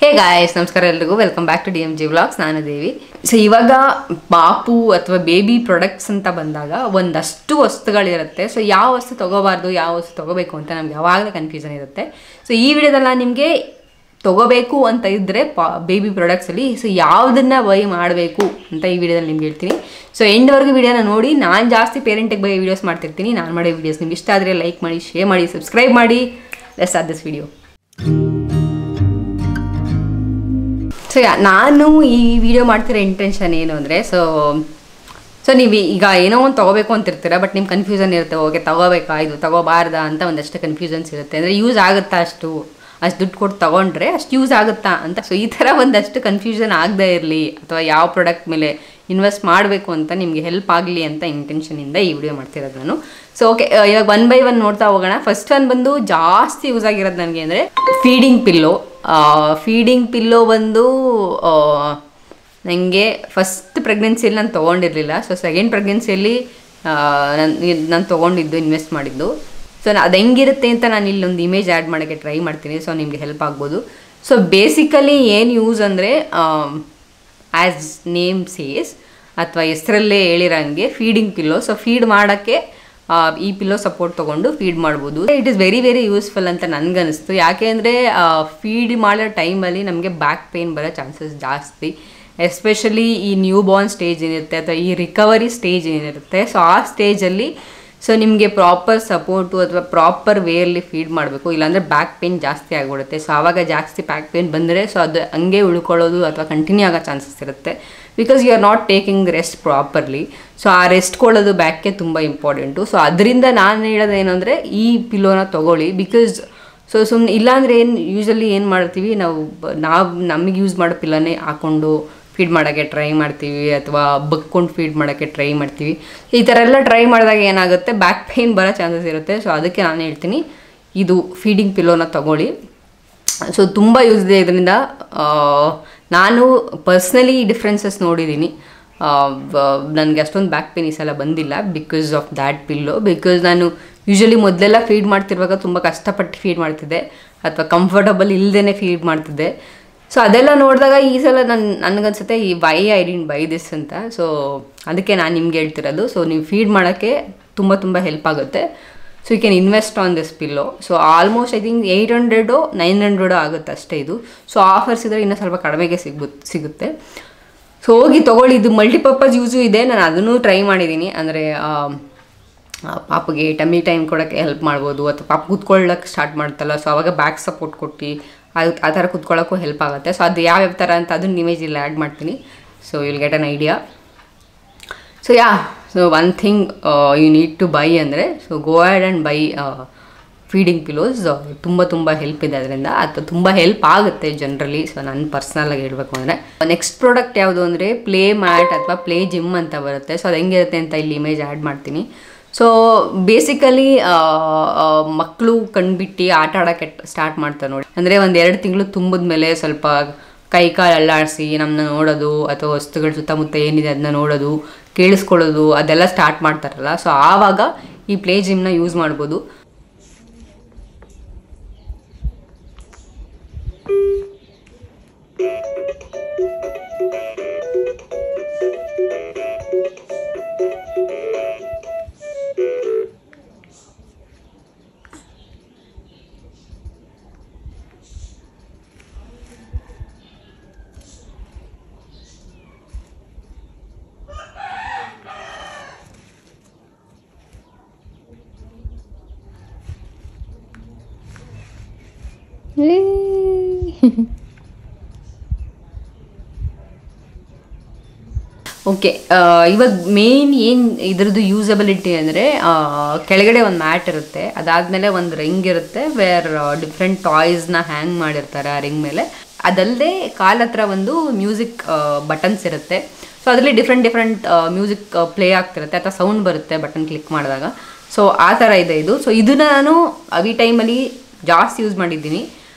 ಹೇ guys, ನಮಸ್ಕಾರ ಎಲ್ರಿಗೂ. Welcome back to DMG vlogs. ನಾನು ದೇವಿ. ಸೊ ಇವಾಗ ಪಾಪು ಅಥವಾ ಬೇಬಿ ಪ್ರಾಡಕ್ಟ್ಸ್ ಅಂತ ಬಂದಾಗ ಒಂದಷ್ಟು ವಸ್ತುಗಳಿರುತ್ತೆ. ಸೊ ಯಾವ ವಸ್ತು ತೊಗೋಬಾರ್ದು, ಯಾವ ವಸ್ತು ತೊಗೋಬೇಕು ಅಂತ ನಮ್ಗೆ ಯಾವಾಗಲೂ ಕನ್ಫ್ಯೂಷನ್ ಇರುತ್ತೆ. ಸೊ ಈ ವಿಡಿಯೋದಲ್ಲಿ ನಾನು ನಿಮಗೆ ತೊಗೋಬೇಕು ಅಂತ ಇದ್ದರೆ ಬೇಬಿ ಪ್ರಾಡಕ್ಟ್ಸಲ್ಲಿ ಸೊ ಯಾವುದನ್ನು ಬೈ ಮಾಡಬೇಕು ಅಂತ ಈ ವಿಡಿಯೋದಲ್ಲಿ ನಿಮ್ಗೆ ಹೇಳ್ತೀನಿ. ಸೊ ಎಂಡ್ವರೆಗೂ ವಿಡಿಯೋನ ನೋಡಿ. ನಾನು ಜಾಸ್ತಿ ಪೇರೆಂಟಿಗೆ ಬೈ ವೀಡಿಯೋಸ್ ಮಾಡ್ತಿರ್ತೀನಿ. ನಾನು ಮಾಡೋ ವೀಡಿಯೋಸ್ ನಿಮ್ಗೆ ಇಷ್ಟ ಆದರೆ ಲೈಕ್ ಮಾಡಿ, ಶೇರ್ ಮಾಡಿ, ಸಬ್ಸ್ಕ್ರೈಬ್ ಮಾಡಿ. Let's start this video. So ನಾನು ಈ ವಿಡಿಯೋ ಮಾಡ್ತಿರೋ ಇಂಟೆನ್ಷನ್ ಏನು ಅಂದರೆ, ಸೊ ನೀವು ಈಗ ಏನೋ ಒಂದು ತೊಗೋಬೇಕು ಅಂತಿರ್ತೀರ, ಬಟ್ ನಿಮ್ಗೆ ಕನ್ಫ್ಯೂಷನ್ ಇರುತ್ತೆ. ಓಕೆ, ತೊಗೋಬೇಕಾ, ಇದು ತೊಗೋಬಾರ್ದಾ ಅಂತ ಒಂದಷ್ಟು ಕನ್ಫ್ಯೂಷನ್ಸ್ ಇರುತ್ತೆ. ಅಂದರೆ ಯೂಸ್ ಆಗುತ್ತಾ, ಅಷ್ಟು ದುಡ್ಡು ಕೊಟ್ಟು ತೊಗೊಂಡ್ರೆ ಅಷ್ಟು ಯೂಸ್ ಆಗುತ್ತಾ ಅಂತ. ಸೊ ಈ ಥರ ಒಂದಷ್ಟು ಕನ್ಫ್ಯೂಷನ್ ಆಗದೇ ಇರಲಿ, ಅಥವಾ ಯಾವ ಪ್ರಾಡಕ್ಟ್ ಮೇಲೆ ಇನ್ವೆಸ್ಟ್ ಮಾಡಬೇಕು ಅಂತ ನಿಮಗೆ ಹೆಲ್ಪ್ ಆಗಲಿ ಅಂತ ಇಂಟೆನ್ಷನಿಂದ ಈ ವಿಡಿಯೋ ಮಾಡ್ತಿರೋದು ನಾನು. ಸೊ ಓಕೆ, ಇವಾಗ 1 by 1 ನೋಡ್ತಾ ಹೋಗೋಣ. ಫಸ್ಟ್ ಒನ್ ಬಂದು ಜಾಸ್ತಿ ಯೂಸ್ ಆಗಿರೋದು ನನಗೆ ಅಂದರೆ ಫೀಡಿಂಗ್ ಪಿಲ್ಲೋ. ಫೀಡಿಂಗ್ ಪಿಲ್ಲೋ ಬಂದು ನನಗೆ ಫಸ್ಟ್ ಪ್ರೆಗ್ನೆನ್ಸಿಯಲ್ಲಿ ನಾನು ತೊಗೊಂಡಿರಲಿಲ್ಲ. ಸೊ ಸೆಕೆಂಡ್ ಪ್ರೆಗ್ನೆನ್ಸಿಯಲ್ಲಿ ನಾನು ತೊಗೊಂಡಿದ್ದು, ಇನ್ವೆಸ್ಟ್ ಮಾಡಿದ್ದು. ಸೊ ಅದು ಹೆಂಗಿರುತ್ತೆ ಅಂತ ನಾನು ಇಲ್ಲೊಂದು ಇಮೇಜ್ ಆ್ಯಡ್ ಮಾಡೋಕ್ಕೆ ಟ್ರೈ ಮಾಡ್ತೀನಿ. ಸೊ ನಿಮಗೆ ಹೆಲ್ಪ್ ಆಗ್ಬೋದು. ಸೊ ಬೇಸಿಕಲಿ ಏನು ಯೂಸ್ ಅಂದರೆ, ಆ್ಯಸ್ ನೇಮ್ ಸೇಸ್ ಅಥವಾ ಹೆಸರಲ್ಲೇ ಹೇಳಿರೋಂಗೆ ಫೀಡಿಂಗ್ ಪಿಲ್ಲೋ. ಸೊ ಫೀಡ್ ಮಾಡೋಕ್ಕೆ ಈ ಪಿಲ್ಲೋ ಸಪೋರ್ಟ್ ತೊಗೊಂಡು ಫೀಡ್ ಮಾಡ್ಬೋದು. It is very very useful ಅಂತ ನನಗನ್ನಿಸ್ತು. ಯಾಕೆ ಅಂದರೆ ಫೀಡ್ ಮಾಡೋ ಟೈಮಲ್ಲಿ ನಮಗೆ ಬ್ಯಾಕ್ ಪೇಯ್ನ್ ಬರೋ ಚಾನ್ಸಸ್ ಜಾಸ್ತಿ, ಎಸ್ಪೆಷಲಿ ಈ ನ್ಯೂ ಬಾರ್ನ್ ಸ್ಟೇಜ್ ಏನಿರುತ್ತೆ ಅಥವಾ ಈ ರಿಕವರಿ ಸ್ಟೇಜ್ ಏನಿರುತ್ತೆ. ಸೊ ಆ ಸ್ಟೇಜಲ್ಲಿ ಸೊ ನಿಮಗೆ ಪ್ರಾಪರ್ ಸಪೋರ್ಟು ಅಥವಾ ಪ್ರಾಪರ್ ವೇಯಲ್ಲಿ ಫೀಡ್ ಮಾಡಬೇಕು, ಇಲ್ಲಾಂದರೆ ಬ್ಯಾಕ್ ಪೇಯ್ನ್ ಜಾಸ್ತಿ ಆಗಿಬಿಡುತ್ತೆ. ಸೊ ಆವಾಗ ಜಾಸ್ತಿ ಬ್ಯಾಕ್ ಪೇಯ್ನ್ ಬಂದರೆ ಸೊ ಅದು ಹಂಗೆ ಉಳ್ಕೊಳ್ಳೋದು ಅಥವಾ ಕಂಟಿನ್ಯೂ ಆಗೋ ಚಾನ್ಸಸ್ ಇರುತ್ತೆ. Because you are not taking rest properly. So ಆ ರೆಸ್ಟ್ ಕೊಡೋದು ಬ್ಯಾಕ್ಗೆ ತುಂಬ ಇಂಪಾರ್ಟೆಂಟು. ಸೊ ಅದರಿಂದ ನಾನು ಹೇಳೋದು ಏನು ಅಂದರೆ, ಈ ಪಿಲ್ಲೋನ ತೊಗೊಳ್ಳಿ. ಬಿಕಾಸ್ ಸೊ ಸುಮ್ಮನೆ ಇಲ್ಲಾಂದರೆ ಯೂಶಲಿ ಏನು ಮಾಡ್ತೀವಿ ನಾವು ನಮಗೆ ಯೂಸ್ ಮಾಡೋ ಪಿಲ್ಲೋನೇ ಹಾಕ್ಕೊಂಡು ಫೀಡ್ ಮಾಡೋಕ್ಕೆ ಟ್ರೈ ಮಾಡ್ತೀವಿ, ಅಥವಾ ಬಗ್ಕೊಂಡು ಫೀಡ್ ಮಾಡೋಕ್ಕೆ ಟ್ರೈ ಮಾಡ್ತೀವಿ. ಈ ಥರ ಎಲ್ಲ ಟ್ರೈ ಮಾಡಿದಾಗ ಏನಾಗುತ್ತೆ, ಬ್ಯಾಕ್ ಪೇಯ್ನ್ ಬರೋ ಚಾನ್ಸಸ್ ಇರುತ್ತೆ. ಸೊ ಅದಕ್ಕೆ ನಾನು ಹೇಳ್ತೀನಿ, ಇದು ಫೀಡಿಂಗ್ ಪಿಲ್ಲೋನ ತೊಗೊಳ್ಳಿ. ಸೊ ತುಂಬ ಯೂಸ್ ಇದೆ ಇದರಿಂದ. ನಾನು ಪರ್ಸ್ನಲಿ ಡಿಫ್ರೆನ್ಸಸ್ ನೋಡಿದ್ದೀನಿ. ನನಗೆ ಅಷ್ಟೊಂದು ಬ್ಯಾಕ್ ಪೇನ್ ಈ ಸಲ ಬಂದಿಲ್ಲ because of that pillow. Because ನಾನು ಯೂಶಲಿ ಮೊದಲೆಲ್ಲ ಫೀಡ್ ಮಾಡ್ತಿರುವಾಗ ತುಂಬ ಕಷ್ಟಪಟ್ಟು ಫೀಡ್ ಮಾಡ್ತಿದ್ದೆ, ಅಥವಾ ಕಂಫರ್ಟಬಲ್ ಇಲ್ಲದೇ ಫೀಡ್ ಮಾಡ್ತಿದ್ದೆ. ಸೊ ಅದೆಲ್ಲ ನೋಡಿದಾಗ ಈ ಸಲ ನನಗನ್ಸುತ್ತೆ ಈ why I didn't by this ಅಂತ. ಸೊ ಅದಕ್ಕೆ ನಾನು ನಿಮ್ಗೆ ಹೇಳ್ತಿರೋದು. ಸೊ ನೀವು ಫೀಡ್ ಮಾಡೋಕ್ಕೆ ತುಂಬ ತುಂಬ ಹೆಲ್ಪ್ ಆಗುತ್ತೆ. So you can invest on this pillow. So almost I think 800 900 ಆಗುತ್ತೆ ಅಷ್ಟೇ ಇದು. ಸೊ ಆಫರ್ಸ್ ಇದ್ದರೆ ಇನ್ನೂ ಸ್ವಲ್ಪ ಕಡಿಮೆಗೆ ಸಿಗುತ್ತೆ. ಸೊ ಹೋಗಿ ತೊಗೊಳ್ಳಿ. ಇದು ಮಲ್ಟಿಪರ್ಪಸ್ ಯೂಸು ಇದೆ. ನಾನು ಅದನ್ನು ಟ್ರೈ ಮಾಡಿದ್ದೀನಿ. ಅಂದರೆ ಪಾಪಗೆ ಟಮ್ಮಿ ಟೈಮ್ ಕೊಡೋಕ್ಕೆ ಹೆಲ್ಪ್ ಮಾಡ್ಬೋದು, ಅಥವಾ ಪಾಪ ಕೂತ್ಕೊಳ್ಳೋಕ್ಕೆ ಸ್ಟಾರ್ಟ್ ಮಾಡ್ತಲ್ಲ, ಸೊ ಅವಾಗ ಬ್ಯಾಕ್ ಸಪೋರ್ಟ್ ಕೊಟ್ಟು ಆ ಥರ ಕೂತ್ಕೊಳ್ಳೋಕ್ಕೂ ಹೆಲ್ಪ್ ಆಗುತ್ತೆ. ಸೊ ಅದು ಯಾವ್ಯಾವ ಥರ ಅಂತ ಅದನ್ನು ಇಮೇಜ್ ಇಲ್ಲಿ ಆ್ಯಡ್ ಮಾಡ್ತೀನಿ. So will get an idea. So so one thing you need to buy ಅಂದರೆ, so go add and buy feeding pillows. ತುಂಬ ಹೆಲ್ಪ್ ಇದೆ ಅದರಿಂದ, ಅಥವಾ ತುಂಬ ಹೆಲ್ಪ್ ಆಗುತ್ತೆ ಜನರಲಿ. ಸೊ ನಾನು ಪರ್ಸ್ನಲಾಗಿ ಹೇಳಬೇಕು ಅಂದರೆ, ನೆಕ್ಸ್ಟ್ ಪ್ರಾಡಕ್ಟ್ ಯಾವುದು ಅಂದರೆ ಪ್ಲೇ ಮ್ಯಾಟ್ ಅಥವಾ ಪ್ಲೇ ಜಿಮ್ ಅಂತ ಬರುತ್ತೆ. ಸೊ ಅದು ಹೆಂಗಿರುತ್ತೆ ಅಂತ ಇಲ್ಲಿ ಇಮೇಜ್ ಆ್ಯಡ್ ಮಾಡ್ತೀನಿ. ಸೊ ಬೇಸಿಕಲಿ ಮಕ್ಕಳು ಕಣ್ಬಿಟ್ಟು ಆಟ ಆಡೋಕ್ಕೆ ಸ್ಟಾರ್ಟ್ ಮಾಡ್ತಾರೆ ನೋಡಿ. ಅಂದರೆ 1-2 ತಿಂಗಳು ತುಂಬಿದ ಮೇಲೆ ಸ್ವಲ್ಪ ಕೈ ಕಾಲು ಅಲ್ಲಾಡಿಸಿ ನಮ್ಮನ್ನ ನೋಡೋದು, ಅಥವಾ ವಸ್ತುಗಳ ಸುತ್ತಮುತ್ತ ಏನಿದೆ ಅದನ್ನ ನೋಡೋದು, ಕೇಳಿಸ್ಕೊಳ್ಳೋದು, ಅದೆಲ್ಲ ಸ್ಟಾರ್ಟ್ ಮಾಡ್ತಾರಲ್ಲ. ಸೊ ಆವಾಗ ಈ ಪ್ಲೇ ಜಿಮ್ನ ಯೂಸ್ ಮಾಡ್ಬೋದು. ಓಕೆ, ಇವಾಗ ಮೇನ್ ಏನು ಇದ್ರದ್ದು ಯೂಸಬಿಲಿಟಿ ಅಂದರೆ, ಕೆಳಗಡೆ ಒಂದು ಮ್ಯಾಟ್ ಇರುತ್ತೆ, ಅದಾದಮೇಲೆ ಒಂದು ರಿಂಗ್ ಇರುತ್ತೆ ವೇರ್ ಡಿಫ್ರೆಂಟ್ ಟಾಯ್ಸ್ನ ಹ್ಯಾಂಗ್ ಮಾಡಿರ್ತಾರೆ ಆ ರಿಂಗ್ ಮೇಲೆ. ಅದಲ್ಲದೆ ಕಾಲ ಹತ್ರ ಒಂದು ಮ್ಯೂಸಿಕ್ ಬಟನ್ಸ್ ಇರುತ್ತೆ. ಸೊ ಅದರಲ್ಲಿ ಡಿಫ್ರೆಂಟ್ ಮ್ಯೂಸಿಕ್ ಪ್ಲೇ ಆಗ್ತಿರುತ್ತೆ, ಅಥವಾ ಸೌಂಡ್ ಬರುತ್ತೆ ಬಟನ್ ಕ್ಲಿಕ್ ಮಾಡಿದಾಗ. ಸೊ ಆ ಥರ ಇದೆ ಇದು. ಸೊ ಇದನ್ನು ನಾನು ಈ ಟೈಮಲ್ಲಿ ಜಾಸ್ತಿ ಯೂಸ್ ಮಾಡಿದ್ದೀನಿ.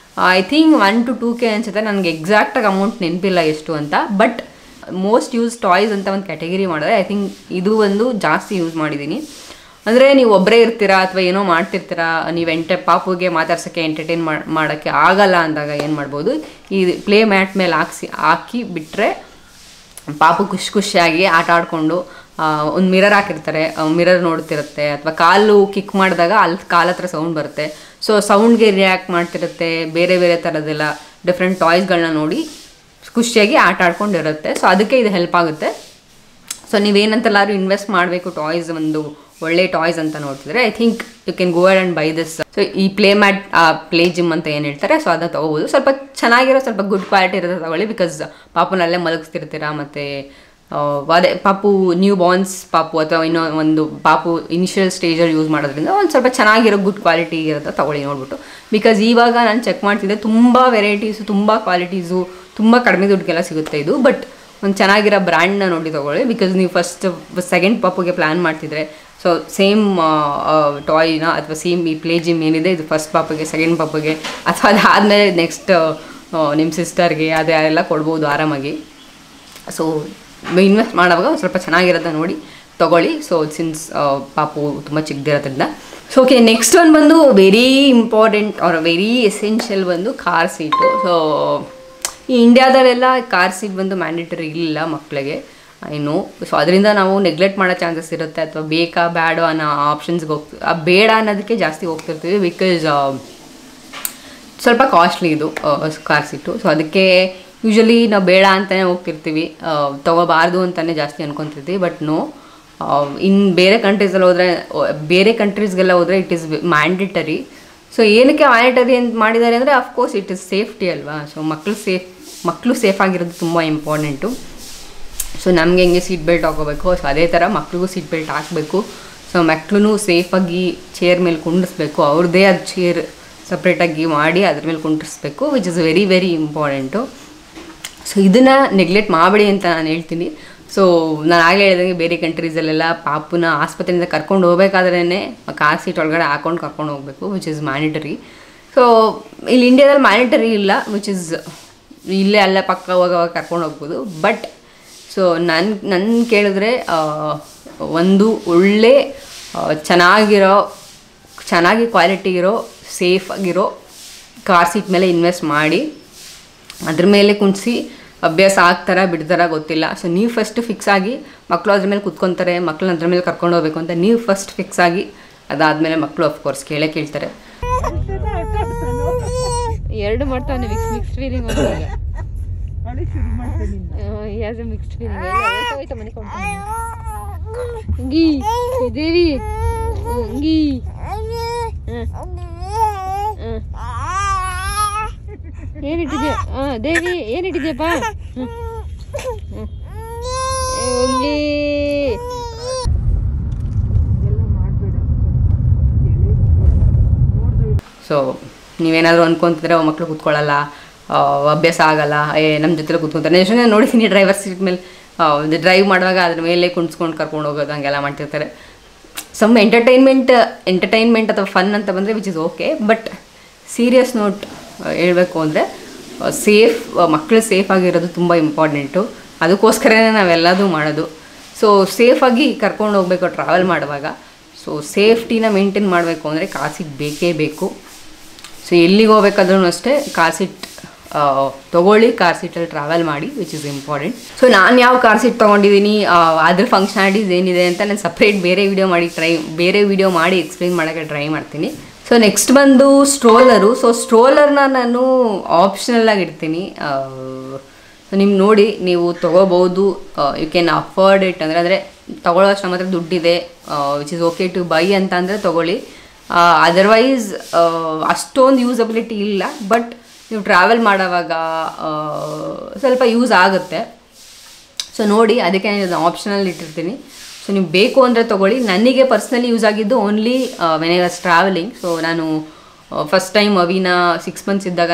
ಐ ಥಿಂಕ್ 1 to 2K ಅನಿಸುತ್ತೆ. ನನಗೆ ಎಕ್ಸಾಕ್ಟಾಗಿ ಅಮೌಂಟ್ ನೆನಪಿಲ್ಲ ಎಷ್ಟು ಅಂತ. ಬಟ್ ಮೋಸ್ಟ್ ಯೂಸ್ ಟಾಯ್ಸ್ ಅಂತ ಒಂದು ಕ್ಯಾಟಗರಿ ಮಾಡಿದ್ರೆ ಐ ಥಿಂಕ್ ಇದು ಒಂದು ಜಾಸ್ತಿ ಯೂಸ್ ಮಾಡಿದ್ದೀನಿ. ಅಂದರೆ ನೀವು ಒಬ್ಬರೇ ಇರ್ತೀರಾ ಅಥವಾ ಏನೋ ಮಾಡ್ತಿರ್ತೀರಾ, ನೀವು ಪಾಪುಗೆ ಮಾತಾಡ್ಸೋಕ್ಕೆ ಎಂಟರ್ಟೈನ್ ಮಾಡೋಕ್ಕೆ ಆಗಲ್ಲ ಅಂದಾಗ ಏನು ಮಾಡ್ಬೋದು, ಈ ಪ್ಲೇ ಮ್ಯಾಟ್ ಮೇಲೆ ಹಾಕಿ ಬಿಟ್ಟರೆ ಪಾಪು ಖುಷಿಯಾಗಿ ಆಟ ಆಡಿಕೊಂಡು ಒಂದು ಮಿರರ್ ಹಾಕಿರ್ತಾರೆ, ಮಿರರ್ ನೋಡ್ತಿರುತ್ತೆ, ಅಥವಾ ಕಾಲು ಕಿಕ್ ಮಾಡಿದಾಗ ಅಲ್ಲಿ ಕಾಲ ಹತ್ರ ಸೌಂಡ್ ಬರುತ್ತೆ. ಸೊ ಸೌಂಡ್ಗೆ ರಿಯಾಕ್ಟ್ ಮಾಡ್ತಿರುತ್ತೆ, ಬೇರೆ ಬೇರೆ ಥರದ್ದೆಲ್ಲ ಡಿಫ್ರೆಂಟ್ ಟಾಯ್ಸ್ಗಳನ್ನ ನೋಡಿ ಖುಷಿಯಾಗಿ ಆಟ ಆಡ್ಕೊಂಡಿರುತ್ತೆ. ಸೊ ಅದಕ್ಕೆ ಇದು ಹೆಲ್ಪ್ ಆಗುತ್ತೆ. ಸೊ ನೀವೇನಂತೆಲ್ಲಾದ್ರೂ ಇನ್ವೆಸ್ಟ್ ಮಾಡಬೇಕು ಟಾಯ್ಸ್, ಒಂದು ಒಳ್ಳೆ ಟಾಯ್ಸ್ ಅಂತ ನೋಡ್ತಿದ್ರೆ I think you can go and buy this. So ಈ ಪ್ಲೇ ಜಿಮ್ ಅಂತ ಏನು ಹೇಳ್ತಾರೆ, ಸೊ ಅದನ್ನ ತೊಗೋಬೋದು. ಸ್ವಲ್ಪ ಚೆನ್ನಾಗಿರೋ, ಸ್ವಲ್ಪ ಗುಡ್ ಕ್ವಾಲಿಟಿ ಇರೋದು ತೊಗೊಳ್ಳಿ, ಬಿಕಾಸ್ ಪಾಪುನಲ್ಲೇ ಮಲಗಿಸ್ತಿರ್ತೀರಾ. ಮತ್ತು ಅದೇ ಪಾಪು ನ್ಯೂ ಬಾರ್ನ್ಸ್ ಪಾಪು ಅಥವಾ ಇನ್ನೂ ಒಂದು ಪಾಪು ಇನಿಷಿಯಲ್ ಸ್ಟೇಜಲ್ಲಿ ಯೂಸ್ ಮಾಡೋದ್ರಿಂದ ಒಂದು ಸ್ವಲ್ಪ ಚೆನ್ನಾಗಿರೋ ಗುಡ್ ಕ್ವಾಲಿಟಿ ಇರೋದು ತೊಗೊಳ್ಳಿ ನೋಡ್ಬಿಟ್ಟು. ಬಿಕಾಸ್ ಇವಾಗ ನಾನು ಚೆಕ್ ಮಾಡ್ತಿದ್ದೆ, ತುಂಬ ವೆರೈಟೀಸು, ತುಂಬ ಕ್ವಾಲಿಟೀಸು, ತುಂಬ ಕಡಿಮೆ ದುಡ್ಡಿಗೆಲ್ಲ ಸಿಗುತ್ತೆ ಇದು. ಬಟ್ ಒಂದು ಚೆನ್ನಾಗಿರೋ ಬ್ರ್ಯಾಂಡ್ನ ನೋಡಿ ತೊಗೊಳ್ಳಿ. ಬಿಕಾಸ್ ನೀವು ಸೆಕೆಂಡ್ ಪಾಪುಗೆ ಪ್ಲ್ಯಾನ್ ಮಾಡ್ತಿದ್ರೆ, ಸೊ ಸೇಮ್ ಟಾಯ್ನ ಅಥವಾ ಸೇಮ್ ಈ ಪ್ಲೇ ಜಿಮ್ ಏನಿದೆ ಇದು ಫಸ್ಟ್ ಪಾಪುಗೆ, ಸೆಕೆಂಡ್ ಪಾಪುಗೆ, ಅಥವಾ ಅದಾದಮೇಲೆ ನೆಕ್ಸ್ಟ್ ನಿಮ್ಮ ಸಿಸ್ಟರ್ಗೆ ಅದೆಲ್ಲ ಕೊಡ್ಬೋದು ಆರಾಮಾಗಿ. ಸೊ ಇನ್ವೆಸ್ಟ್ ಮಾಡೋವಾಗ ಸ್ವಲ್ಪ ಚೆನ್ನಾಗಿರೋದ ನೋಡಿ ತೊಗೊಳ್ಳಿ. ಸೊ ಸಿನ್ಸ್ ಪಾಪು ತುಂಬ ಚಿಕ್ಕದಿರೋದ್ರಿಂದ. ಸೊ ಓಕೆ, ನೆಕ್ಸ್ಟ್ ಒಂದು ಬಂದು very important are very essential ಬಂದು ಕಾರ್ ಸೀಟು. ಸೊ ಈ ಇಂಡಿಯಾದಲ್ಲೆಲ್ಲ ಕಾರ್ ಸೀಟ್ ಬಂದು ಮ್ಯಾಂಡೇಟರಿ ಇಲ್ಲ ಮಕ್ಕಳಿಗೆ, ಐನೋ. ಸೊ ಅದರಿಂದ ನಾವು ನೆಗ್ಲೆಕ್ಟ್ ಮಾಡೋ ಚಾನ್ಸಸ್ ಇರುತ್ತೆ, ಅಥವಾ ಬೇಕಾ ಬೇಡ ಅನ್ನೋ ಆಪ್ಷನ್ಸ್ಗೆ ಬೇಡ ಅನ್ನೋದಕ್ಕೆ ಜಾಸ್ತಿ ಹೋಗ್ತಿರ್ತೀವಿ. ಬಿಕಾಸ್ ಸ್ವಲ್ಪ ಕಾಸ್ಟ್ಲಿ ಇದು ಕಾರ್ ಸೀಟು. ಸೊ ಅದಕ್ಕೆ ಯೂಶ್ವಲಿ ನಾವು ಬೇಡ ಅಂತಲೇ ಹೋಗ್ತಿರ್ತೀವಿ, ತೊಗೋಬಾರ್ದು ಅಂತಲೇ ಜಾಸ್ತಿ ಅನ್ಕೊತಿರ್ತೀವಿ. ಬಟ್ ನೋ, ಬೇರೆ ಕಂಟ್ರೀಸ್ಗೆಲ್ಲ ಹೋದರೆ ಇಟ್ ಈಸ್ ಮ್ಯಾಂಡೇಟರಿ. ಸೊ ಏನಕ್ಕೆ ಮ್ಯಾಂಡೇಟರಿ ಅಂತ ಮಾಡಿದ್ದಾರೆ ಅಂದರೆ ಅಫ್ಕೋರ್ಸ್ ಇಟ್ ಇಸ್ ಸೇಫ್ಟಿ ಅಲ್ವಾ. ಸೊ ಮಕ್ಕಳು ಸೇಫ್ ಆಗಿರೋದು ತುಂಬ ಇಂಪಾರ್ಟೆಂಟು. ಸೊ ನಮಗೆ ಹೆಂಗೆ ಸೀಟ್ ಬೆಲ್ಟ್ ಹಾಕೋಬೇಕು, ಸೊ ಅದೇ ಥರ ಮಕ್ಳಿಗೂ ಸೀಟ್ ಬೆಲ್ಟ್ ಹಾಕಬೇಕು. ಸೊ ಮಕ್ಕಳು ಸೇಫಾಗಿ ಚೇರ್ ಮೇಲೆ ಕುಂಡಿಸ್ಬೇಕು, ಅವ್ರದ್ದೇ ಅದು ಚೇರ್ ಸಪ್ರೇಟಾಗಿ ಮಾಡಿ ಅದ್ರ ಮೇಲೆ ಕುಂಡಿಸ್ಬೇಕು, which is very very important. So ಇದನ್ನು ನೆಗ್ಲೆಕ್ಟ್ ಮಾಡಬೇಡಿ ಅಂತ ನಾನು ಹೇಳ್ತೀನಿ. ಸೊ ನಾನು ಆಗಲೇ ಹೇಳಿದಂಗೆ ಬೇರೆ ಕಂಟ್ರೀಸಲ್ಲೆಲ್ಲ ಪಾಪುನ ಆಸ್ಪತ್ರೆಯಿಂದ ಕರ್ಕೊಂಡು ಹೋಗ್ಬೇಕಾದ್ರೇ ಕಾರ್ ಸೀಟ್ ಒಳಗಡೆ ಹಾಕೊಂಡು ಕರ್ಕೊಂಡು ಹೋಗಬೇಕು, ವಿಚ್ ಇಸ್ ಮ್ಯಾಂಡೇಟರಿ. ಸೊ ಇಲ್ಲಿ ಇಂಡಿಯಾದಲ್ಲಿ ಮ್ಯಾಂಡೇಟರಿ ಇಲ್ಲ, ವಿಚ್ ಇಸ್ ಇಲ್ಲೇ ಅಲ್ಲೇ ಪಕ್ಕ ಹೋಗೋವಾಗ ಕರ್ಕೊಂಡು ಹೋಗ್ಬೋದು. ಬಟ್ ಸೊ ನನ್ನ ಕೇಳಿದ್ರೆ ಒಂದು ಒಳ್ಳೆ ಚೆನ್ನಾಗಿ ಕ್ವಾಲಿಟಿ ಇರೋ ಸೇಫಾಗಿರೋ ಕಾರ್ ಸೀಟ್ ಮೇಲೆ ಇನ್ವೆಸ್ಟ್ ಮಾಡಿ ಅದ್ರ ಮೇಲೆ ಕುಣಿಸಿ ಅಭ್ಯಾಸ ಆಗ್ತಾರ ಬಿಡ್ತಾರ ಗೊತ್ತಿಲ್ಲ. ಸೊ ನೀವು ಫಸ್ಟ್ ಫಿಕ್ಸ್ ಆಗಿ, ಮಕ್ಕಳು ಅದ್ರ ಮೇಲೆ ಕುತ್ಕೊತಾರೆ, ಮಕ್ಕಳನ್ನ ಅದ್ರ ಮೇಲೆ ಕರ್ಕೊಂಡು ಹೋಗ್ಬೇಕು ಅಂತ ನೀವು ಫಸ್ಟ್ ಫಿಕ್ಸ್ ಆಗಿ, ಅದಾದಮೇಲೆ ಮಕ್ಕಳು ಅಫ್ಕೋರ್ಸ್ ಕೇಳ್ತಾರೆ. ಎರಡು ಮಾಡ್ತಾನೆ ಮಿಕ್ಸ್ಡ್ ಫೀಲಿಂಗ್ ದೇವಿ ಏನಿಟ್ಟಿದ್ಯಾ? ದೇವಿ ಏನಿಟ್ಟಿದ್ಯಪ್ಪ? ಸೊ ನೀವೇನಾದರೂ ಅಂದ್ಕೊತಿದ್ರೆ ಮಕ್ಕಳು ಕೂತ್ಕೊಳ್ಳಲ್ಲ, ಅಭ್ಯಾಸ ಆಗಲ್ಲ, ನಮ್ಮ ಜೊತೆಲಿ ಕೂತ್ಕೊತಾರೆ. ನಾನು ನೋಡಿದ್ದೀನಿ ಡ್ರೈವರ್ ಸೀಟ್ ಮೇಲೆ ಡ್ರೈವ್ ಮಾಡುವಾಗ ಅದ್ರ ಮೇಲೆ ಕುಣಿಸ್ಕೊಂಡು ಕರ್ಕೊಂಡು ಹೋಗೋದು ಹಂಗೆಲ್ಲ ಮಾಡ್ತಿರ್ತಾರೆ. ಸಮ್ ಎಂಟರ್ಟೈನ್ಮೆಂಟ್ ಅಥವಾ ಫನ್ ಅಂತ ಬಂದರೆ which is okay. But serious note ಹೇಳಬೇಕು ಅಂದರೆ ಮಕ್ಕಳು ಸೇಫಾಗಿರೋದು ತುಂಬ ಇಂಪಾರ್ಟೆಂಟು. ಅದಕ್ಕೋಸ್ಕರನೇ ನಾವೆಲ್ಲದೂ ಮಾಡೋದು. ಸೊ ಸೇಫಾಗಿ ಕರ್ಕೊಂಡು ಹೋಗಬೇಕು ಟ್ರಾವೆಲ್ ಮಾಡುವಾಗ. ಸೊ ಸೇಫ್ಟಿನ ಮೇಂಟೈನ್ ಮಾಡಬೇಕು ಅಂದರೆ ಕಾರ್ ಸೀಟ್ ಬೇಕೇ ಬೇಕು. ಸೊ ಎಲ್ಲಿಗೆ ಹೋಗ್ಬೇಕಾದ್ರೂ ಅಷ್ಟೇ ಕಾರ್ ಸೀಟ್ ತೊಗೊಳ್ಳಿ, ಕಾರ್ ಸೀಟಲ್ಲಿ ಟ್ರಾವೆಲ್ ಮಾಡಿ, ವಿಚ್ ಇಸ್ ಇಂಪಾರ್ಟೆಂಟ್. ಸೊ ನಾನು ಯಾವ ಕಾರ್ ಸೀಟ್ ತೊಗೊಂಡಿದ್ದೀನಿ, ಅದ್ರ ಫಂಕ್ಷನಾಲಿಟೀಸ್ ಏನಿದೆ ಅಂತ ನಾನು ಸಪ್ರೇಟ್ ಬೇರೆ ವಿಡಿಯೋ ಮಾಡಿ ಎಕ್ಸ್ಪ್ಲೈನ್ ಮಾಡೋಕ್ಕೆ ಟ್ರೈ ಮಾಡ್ತೀನಿ. ಸೊ ನೆಕ್ಸ್ಟ್ ಬಂದು ಸ್ಟ್ರೋಲರು. ಸೊ ಸ್ಟ್ರೋಲರ್ನ ನಾನು ಆಪ್ಷನಲ್ಲಾಗಿ ಇಡ್ತೀನಿ. ಸೊ ನಿಮ್ಗೆ ನೋಡಿ ನೀವು ತೊಗೋಬೋದು, ಯು ಕ್ಯಾನ್ ಅಫೋರ್ಡ್ ಇಟ್ ಅಂದರೆ ತೊಗೊಳ್ಳೋ ಅಷ್ಟು ನಮ್ಮ ಹತ್ರ ದುಡ್ಡಿದೆ, which is okay to buy ಅಂತ ಅಂದರೆ ತೊಗೊಳ್ಳಿ. ಅದರ್ವೈಸ್ ಅಷ್ಟೊಂದು ಯೂಸಬಿಲಿಟಿ ಇಲ್ಲ, ಬಟ್ ನೀವು ಟ್ರಾವೆಲ್ ಮಾಡೋವಾಗ ಸ್ವಲ್ಪ ಯೂಸ್ ಆಗುತ್ತೆ. ಸೊ ನೋಡಿ, ಅದಕ್ಕೆ ನಾನು ಆಪ್ಷನಲ್ಲಿ ಇಟ್ಟಿರ್ತೀನಿ. ಸೊ ನೀವು ಬೇಕು ಅಂದರೆ ತೊಗೊಳ್ಳಿ. ನನಗೆ ಪರ್ಸ್ನಲಿ ಯೂಸ್ ಆಗಿದ್ದು only when I was travelling. So ನಾನು ಫಸ್ಟ್ ಟೈಮ್ ಅವಿನ 6 months ಇದ್ದಾಗ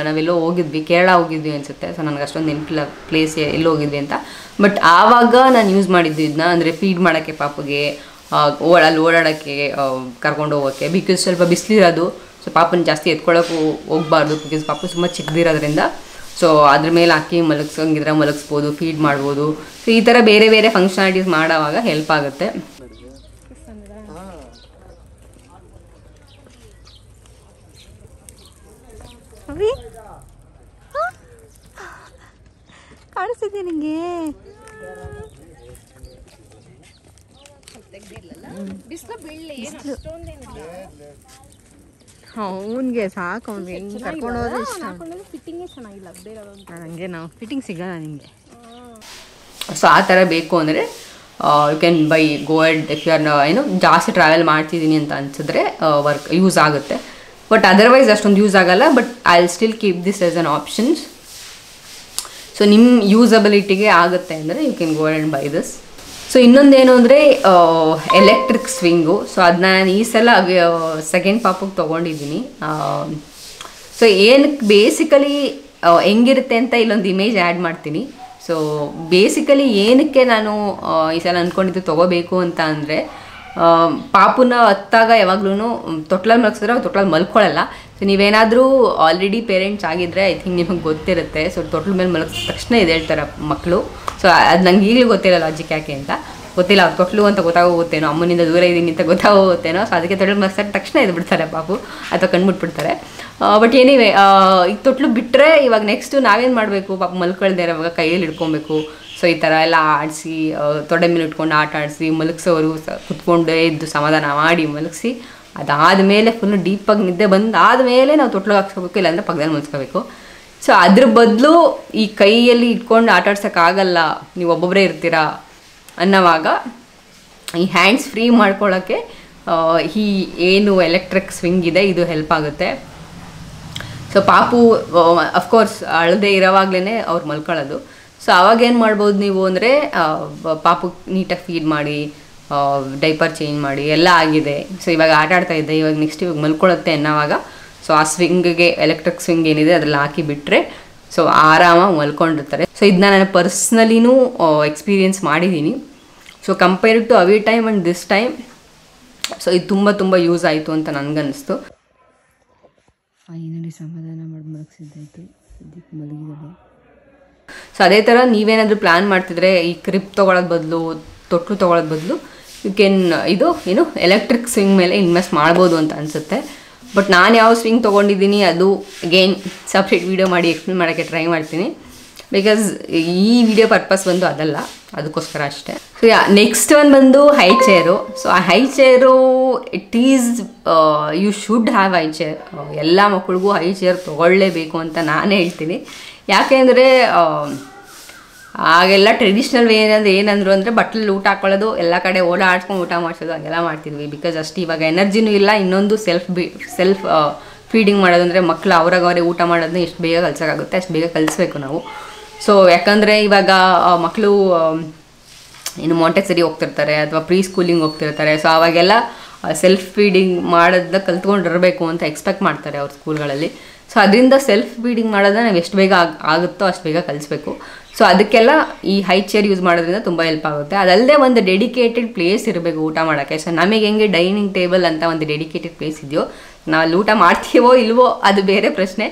ನಾವೆಲ್ಲೋ ಹೋಗಿದ್ವಿ, ಕೇರಳ ಹೋಗಿದ್ವಿ ಅನಿಸುತ್ತೆ. ಸೊ ನನಗೆ ಅಷ್ಟೊಂದು ನೆನಪಿಲ್ಲ ಪ್ಲೇಸ್ ಎಲ್ಲಿ ಹೋಗಿದ್ವಿ ಅಂತ. ಬಟ್ ಆವಾಗ ನಾನು ಯೂಸ್ ಮಾಡಿದ್ದು ಇದನ್ನ, ಅಂದರೆ ಫೀಡ್ ಮಾಡೋಕ್ಕೆ ಪಾಪುಗೆ, ಅಲ್ಲಿ ಓಡಾಡೋಕ್ಕೆ, ಕರ್ಕೊಂಡು ಹೋಗೋಕ್ಕೆ. ಬಿಕಾಸ್ ಸ್ವಲ್ಪ ಬಿಸಿಲಿರೋದು, ಸೊ ಪಾಪನ ಜಾಸ್ತಿ ಎತ್ಕೊಳ್ಳೋಕೆ ಹೋಗಬಾರ್ದು, ಬಿಕಾಸ್ ಪಾಪು ತುಂಬ ಚಿಕ್ಕದಿರೋದ್ರಿಂದ. ಸೊ ಅದ್ರ ಮೇಲೆ ಹಾಕಿ ಮಲಗಿಸ್ಬೋದು, ಫೀಡ್ ಮಾಡ್ಬೋದು. ಸೊ ಈ ಥರ ಬೇರೆ ಬೇರೆ ಫಂಕ್ಷನಾಲಿಟೀಸ್ ಮಾಡೋವಾಗ ಹೆಲ್ಪ್ ಆಗುತ್ತೆ. ಕಾಣಿಸ್ತಿದ್ಯಾ ನಿಂಗೆ? ಅವನಿಗೆ ಸಾಕು, ಅವ್ನಿಗೆ ಹೆಂಗೆ ಕರ್ಕೊಂಡು ಹೋದ್ರೆ ಇಷ್ಟ. ಫಿಟ್ಟಿಂಗೇ ಚೆನ್ನಾಗಿಲ್ಲ, ಬೇರೆ ಹಂಗೆ ನಾವು ಫಿಟ್ಟಿಂಗ್ ಸಿಗಲ್ಲ ನಿಮಗೆ. ಸೊ ಆ ಥರ ಬೇಕು ಅಂದರೆ ಯು ಕ್ಯಾನ್ ಬೈ ಗೋ ಎಡ್. ಇಫ್ ಯು ಆರ್ ಏನು ಜಾಸ್ತಿ ಟ್ರಾವೆಲ್ ಮಾಡ್ತಿದ್ದೀನಿ ಅಂತ ಅನ್ಸಿದ್ರೆ ವರ್ಕ್ ಯೂಸ್ ಆಗುತ್ತೆ. ಬಟ್ ಅದರ್ವೈಸ್ ಅಷ್ಟೊಂದು ಯೂಸ್ ಆಗಲ್ಲ. But I will still keep this as an options. So ನಿಮ್ಮ ಯೂಸಬಿಲಿಟಿಗೆ ಆಗುತ್ತೆ ಅಂದರೆ you can go and buy this. So ಇನ್ನೊಂದೇನು ಅಂದರೆ ಎಲೆಕ್ಟ್ರಿಕ್ ಸ್ವಿಂಗು. ಸೊ ಅದನ್ನ ನಾನು ಈ ಸಲ ಸೆಕೆಂಡ್ ಪಾಪಗೆ ತೊಗೊಂಡಿದ್ದೀನಿ. ಸೊ ಏನಕ್ಕೆ ಬೇಸಿಕಲಿ ಹೆಂಗಿರುತ್ತೆ ಅಂತ ಇಲ್ಲೊಂದು ಇಮೇಜ್ ಆ್ಯಡ್ ಮಾಡ್ತೀನಿ. ಸೊ ಬೇಸಿಕಲಿ ಏನಕ್ಕೆ ನಾನು ಈ ಸಲ ಅಂದ್ಕೊಂಡಿದ್ದು ತೊಗೋಬೇಕು ಅಂತ ಅಂದರೆ, ಪಾಪುನ ಹೊತ್ತಾಗ ಯಾವಾಗ್ಲೂ ತೊಟ್ಲಲ್ಲಿ ಮಲಗಿಸಿದ್ರೆ ಅವ್ರು ತೊಟ್ಲಲ್ಲಿ ಮಲ್ಕೊಳ್ಳಲ್ಲ. ಸೊ ನೀವೇನಾದರೂ ಆಲ್ರೆಡಿ ಪೇರೆಂಟ್ಸ್ ಆಗಿದ್ದರೆ ಐ ಥಿಂಕ್ ನಿಮಗೆ ಗೊತ್ತಿರುತ್ತೆ. ಸೊ ತೊಟ್ಲ ಮೇಲೆ ಮಲಗಿಸಿದ ತಕ್ಷಣ ಇದು ಹೇಳ್ತಾರೆ ಮಕ್ಕಳು. ಸೊ ಅದು ನಂಗೆ ಈಗಲೂ ಗೊತ್ತಿಲ್ಲ ಲಾಜಿಕ್ ಯಾಕೆ ಅಂತ ಗೊತ್ತಿಲ್ಲ. ಅವ್ರು ತೊಟ್ಲು ಅಂತ ಗೊತ್ತಾಗೋಗುತ್ತೇನೋ, ಅಮ್ಮನಿಂದ ದೂರ ಇದ್ದೀನಿ ಅಂತ ಗೊತ್ತಾಗೋಗುತ್ತೇನೋ. ಸೊ ಅದಕ್ಕೆ ತೊಟ್ಲು ಮಲಗಿಸಿದ ತಕ್ಷಣ ಇದು ಬಿಡ್ತಾರೆ ಪಾಪು, ಅಥವಾ ಕಣ್ಬಿಟ್ಬಿಡ್ತಾರೆ. ಬಟ್ ಏನಿವೆ ಈಗ ತೊಟ್ಲು ಬಿಟ್ಟರೆ ಇವಾಗ ನೆಕ್ಸ್ಟು ನಾವೇನು ಮಾಡಬೇಕು, ಪಾಪ ಮಲ್ಕೊಳ್ದೇ ಇರೋವಾಗ ಕೈಯಲ್ಲಿ ಹಿಡ್ಕೊಬೇಕು. ಸೊ ಈ ಥರ ಎಲ್ಲ ಆಡಿಸಿ ತೊಡೆ ಮೇಲೆ ಇಟ್ಕೊಂಡು ಆಟ ಆಡಿಸಿ ಮಲಗಿಸೋರು, ಕುತ್ಕೊಂಡು ಎದ್ದು ಸಮಾಧಾನ ಮಾಡಿ ಮಲಗಿಸಿ, ಅದಾದಮೇಲೆ ಫುಲ್ಲು ಡೀಪಾಗಿ ನಿದ್ದೆ ಬಂದಾದಮೇಲೆ ನಾವು ತೊಟ್ಲಿಗೆ ಹಾಕ್ಸ್ಕೋಬೇಕು, ಇಲ್ಲಾಂದರೆ ಪಕ್ಕದಲ್ಲಿ ಮಲ್ಸ್ಕೋಬೇಕು. ಸೊ ಅದ್ರ ಬದಲು ಈ ಕೈಯಲ್ಲಿ ಇಟ್ಕೊಂಡು ಆಟ ಆಡ್ಸೋಕ್ಕಾಗಲ್ಲ, ನೀವು ಒಬ್ಬೊಬ್ಬರೇ ಇರ್ತೀರಾ ಅನ್ನೋವಾಗ ಈ ಹ್ಯಾಂಡ್ಸ್ ಫ್ರೀ ಮಾಡ್ಕೊಳ್ಳೋಕ್ಕೆ ಈ ಏನು ಎಲೆಕ್ಟ್ರಿಕ್ ಸ್ವಿಂಗ್ ಇದೆ ಇದು ಹೆಲ್ಪ್ ಆಗುತ್ತೆ. ಸೊ ಪಾಪು ಅಫ್ಕೋರ್ಸ್ ಅಳದೆ ಇರೋವಾಗಲೇ ಅವ್ರು ಮಲ್ಕೊಳ್ಳೋದು. ಸೊ ಅವಾಗೇನು ಮಾಡ್ಬೋದು ನೀವು ಅಂದರೆ, ಪಾಪು ನೀಟಾಗಿ ಫೀಡ್ ಮಾಡಿ, ಡೈಪರ್ ಚೇಂಜ್ ಮಾಡಿ ಎಲ್ಲ ಆಗಿದೆ. ಸೊ ಇವಾಗ ಆಟ ಆಡ್ತಾ ಇದ್ದೆ, ಇವಾಗ ನೆಕ್ಸ್ಟ್ ಇವಾಗ ಮಲ್ಕೊಳ್ಳುತ್ತೆ ಅನ್ನೋವಾಗ ಸೊ ಆ ಸ್ವಿಂಗ್ಗೆ ಎಲೆಕ್ಟ್ರಿಕ್ ಸ್ವಿಂಗ್ ಏನಿದೆ ಅದ್ರಲ್ಲಿ ಹಾಕಿ ಬಿಟ್ಟರೆ ಸೊ ಆರಾಮಾಗಿ ಮಲ್ಕೊಂಡಿರ್ತಾರೆ. ಸೊ ಇದನ್ನ ನಾನು ಪರ್ಸ್ನಲಿನೂ ಎಕ್ಸ್ಪೀರಿಯೆನ್ಸ್ ಮಾಡಿದ್ದೀನಿ. ಸೊ ಕಂಪೇರ್ ಟು ಅವೇ time and this time so ಇದು ತುಂಬ ಯೂಸ್ ಆಯಿತು ಅಂತ ನನಗನ್ನಿಸ್ತು. ಫೈನಲಿ ಸಮಾಧಾನ ಮಾಡಿ ಮಲಗಿಸಿದ್ದಾಯಿತು, ಸದ್ಯಕ್ಕೆ ಮಲಗಿದ್ದಾಳೆ. ಸೊ ಅದೇ ಥರ ನೀವೇನಾದರೂ ಪ್ಲ್ಯಾನ್ ಮಾಡ್ತಿದ್ರೆ ಈ ಕ್ರಿಪ್ ತೊಗೊಳೋದು ಬದಲು, ತೊಟ್ಲು ತೊಗೊಳೋದು ಬದಲು ಯು ಕ್ಯಾನ್ ಇದು ಏನು ಎಲೆಕ್ಟ್ರಿಕ್ ಸ್ವಿಂಗ್ ಮೇಲೆ ಇನ್ವೆಸ್ಟ್ ಮಾಡ್ಬೋದು ಅಂತ ಅನಿಸುತ್ತೆ. ಬಟ್ ನಾನು ಯಾವ ಸ್ವಿಂಗ್ ತೊಗೊಂಡಿದ್ದೀನಿ ಅದು ಅಗೇನ್ ಸಪ್ರೇಟ್ ವೀಡಿಯೋ ಮಾಡಿ ಎಕ್ಸ್ಪ್ಲೇನ್ ಮಾಡೋಕ್ಕೆ ಟ್ರೈ ಮಾಡ್ತೀನಿ. ಬಿಕಾಸ್ ಈ ವಿಡಿಯೋ ಪರ್ಪಸ್ ಬಂದು ಅದಲ್ಲ, ಅದಕ್ಕೋಸ್ಕರ ಅಷ್ಟೇ. ಸೊ ನೆಕ್ಸ್ಟ್ ಒನ್ ಬಂದು ಹೈ ಚೇರು. ಸೊ ಆ high chair it is you should have high chair. ಎಲ್ಲ ಮಕ್ಕಳಿಗೂ ಹೈ ಚೇರ್ ತೊಗೊಳ್ಳೇಬೇಕು ಅಂತ ನಾನೇ ಹೇಳ್ತೀನಿ. ಯಾಕೆಂದರೆ ಆಗೆಲ್ಲ ಟ್ರೆಡಿಷ್ನಲ್ ವೇ ಏನಂದ್ರು ಅಂದರೆ ಬಟ್ಲಲ್ಲಿ ಊಟ ಹಾಕೊಳ್ಳೋದು, ಎಲ್ಲ ಕಡೆ ಓಡಾಡ್ಸ್ಕೊಂಡು ಊಟ ಮಾಡಿಸೋದು, ಹಂಗೆಲ್ಲ ಮಾಡ್ತಿದ್ವಿ. ಬಿಕಾಸ್ ಅಷ್ಟು ಇವಾಗ ಎನರ್ಜಿನೂ ಇಲ್ಲ. ಇನ್ನೊಂದು ಸೆಲ್ಫ್ ಫೀಡಿಂಗ್ ಮಾಡೋದು ಅಂದರೆ ಮಕ್ಕಳು ಅವ್ರಾಗವರೇ ಊಟ ಮಾಡೋದನ್ನ ಎಷ್ಟು ಬೇಗ ಕಲಿಸೋಕ್ಕಾಗುತ್ತೆ ಅಷ್ಟು ಬೇಗ ಕಲಿಸ್ಬೇಕು ನಾವು. ಸೊ ಯಾಕಂದರೆ ಇವಾಗ ಮಕ್ಕಳು ಇನ್ನು ಮಾಂಟೆಸರಿ ಹೋಗ್ತಿರ್ತಾರೆ ಅಥವಾ ಪ್ರೀ ಸ್ಕೂಲಿಂಗ್ ಹೋಗ್ತಿರ್ತಾರೆ. ಸೊ ಅವಾಗೆಲ್ಲ ಸೆಲ್ಫ್ ಫೀಡಿಂಗ್ ಮಾಡೋದನ್ನ ಕಲ್ತ್ಕೊಂಡಿರಬೇಕು ಅಂತ ಎಕ್ಸ್ಪೆಕ್ಟ್ ಮಾಡ್ತಾರೆ ಅವ್ರ ಸ್ಕೂಲ್ಗಳಲ್ಲಿ. ಸೊ ಅದರಿಂದ ಸೆಲ್ಫ್ ಫೀಡಿಂಗ್ ಮಾಡೋದನ್ನ ನಾವು ಎಷ್ಟು ಬೇಗ ಆಗುತ್ತೋ ಅಷ್ಟು ಬೇಗ ಕಲಿಸ್ಬೇಕು. ಸೊ ಅದಕ್ಕೆಲ್ಲ ಈ ಹೈ ಚೇರ್ ಯೂಸ್ ಮಾಡೋದ್ರಿಂದ ತುಂಬ ಹೆಲ್ಪ್ ಆಗುತ್ತೆ. ಅದಲ್ಲದೆ ಒಂದು ಡೆಡಿಕೇಟೆಡ್ ಪ್ಲೇಸ್ ಇರಬೇಕು ಊಟ ಮಾಡೋಕ್ಕೆ. ಸೊ ನಮಗೆ ಹೆಂಗೆ ಡೈನಿಂಗ್ ಟೇಬಲ್ ಅಂತ ಒಂದು ಡೆಡಿಕೇಟೆಡ್ ಪ್ಲೇಸ್ ಇದೆಯೋ, ನಾವು ಅಲ್ಲಿ ಊಟ ಮಾಡ್ತೀವೋ ಇಲ್ವೋ ಅದು ಬೇರೆ ಪ್ರಶ್ನೆ.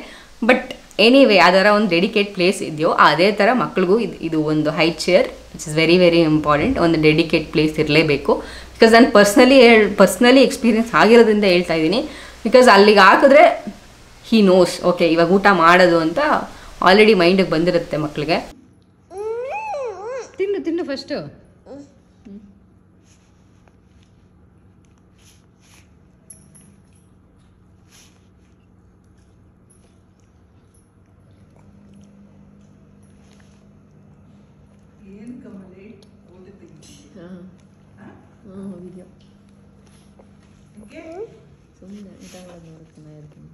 ಬಟ್ ಎನಿವೇ ಅದರ ಒಂದು ಡೆಡಿಕೇಟ್ ಪ್ಲೇಸ್ ಇದೆಯೋ ಅದೇ ಥರ ಮಕ್ಳಿಗೂ ಇದು ಒಂದು high chair which is very important. ಒಂದು ಡೆಡಿಕೇಟ್ ಪ್ಲೇಸ್ ಇರಲೇಬೇಕು. ಬಿಕಾಸ್ ನಾನು ಪರ್ಸ್ನಲಿ ಎಕ್ಸ್ಪೀರಿಯನ್ಸ್ ಆಗಿರೋದ್ರಿಂದ ಹೇಳ್ತಾ ಇದ್ದೀನಿ. ಬಿಕಾಸ್ ಅಲ್ಲಿಗೆ ಹಾಕಿದ್ರೆ ಹಿ ನೋಸ್ ಓಕೆ ಇವಾಗ ಊಟ ಮಾಡೋದು ಅಂತ ಆಲ್ರೆಡಿ ಮೈಂಡಿಗೆ ಬಂದಿರುತ್ತೆ ಮಕ್ಕಳಿಗೆ. ತಿನ್ನು ಫಸ್ಟು. ಸುಮ್ಮನೆ ಊಟ ಮಾಡೋದು ನೋಡ್ತೀನಿ ಇರ್ತೀನಿ.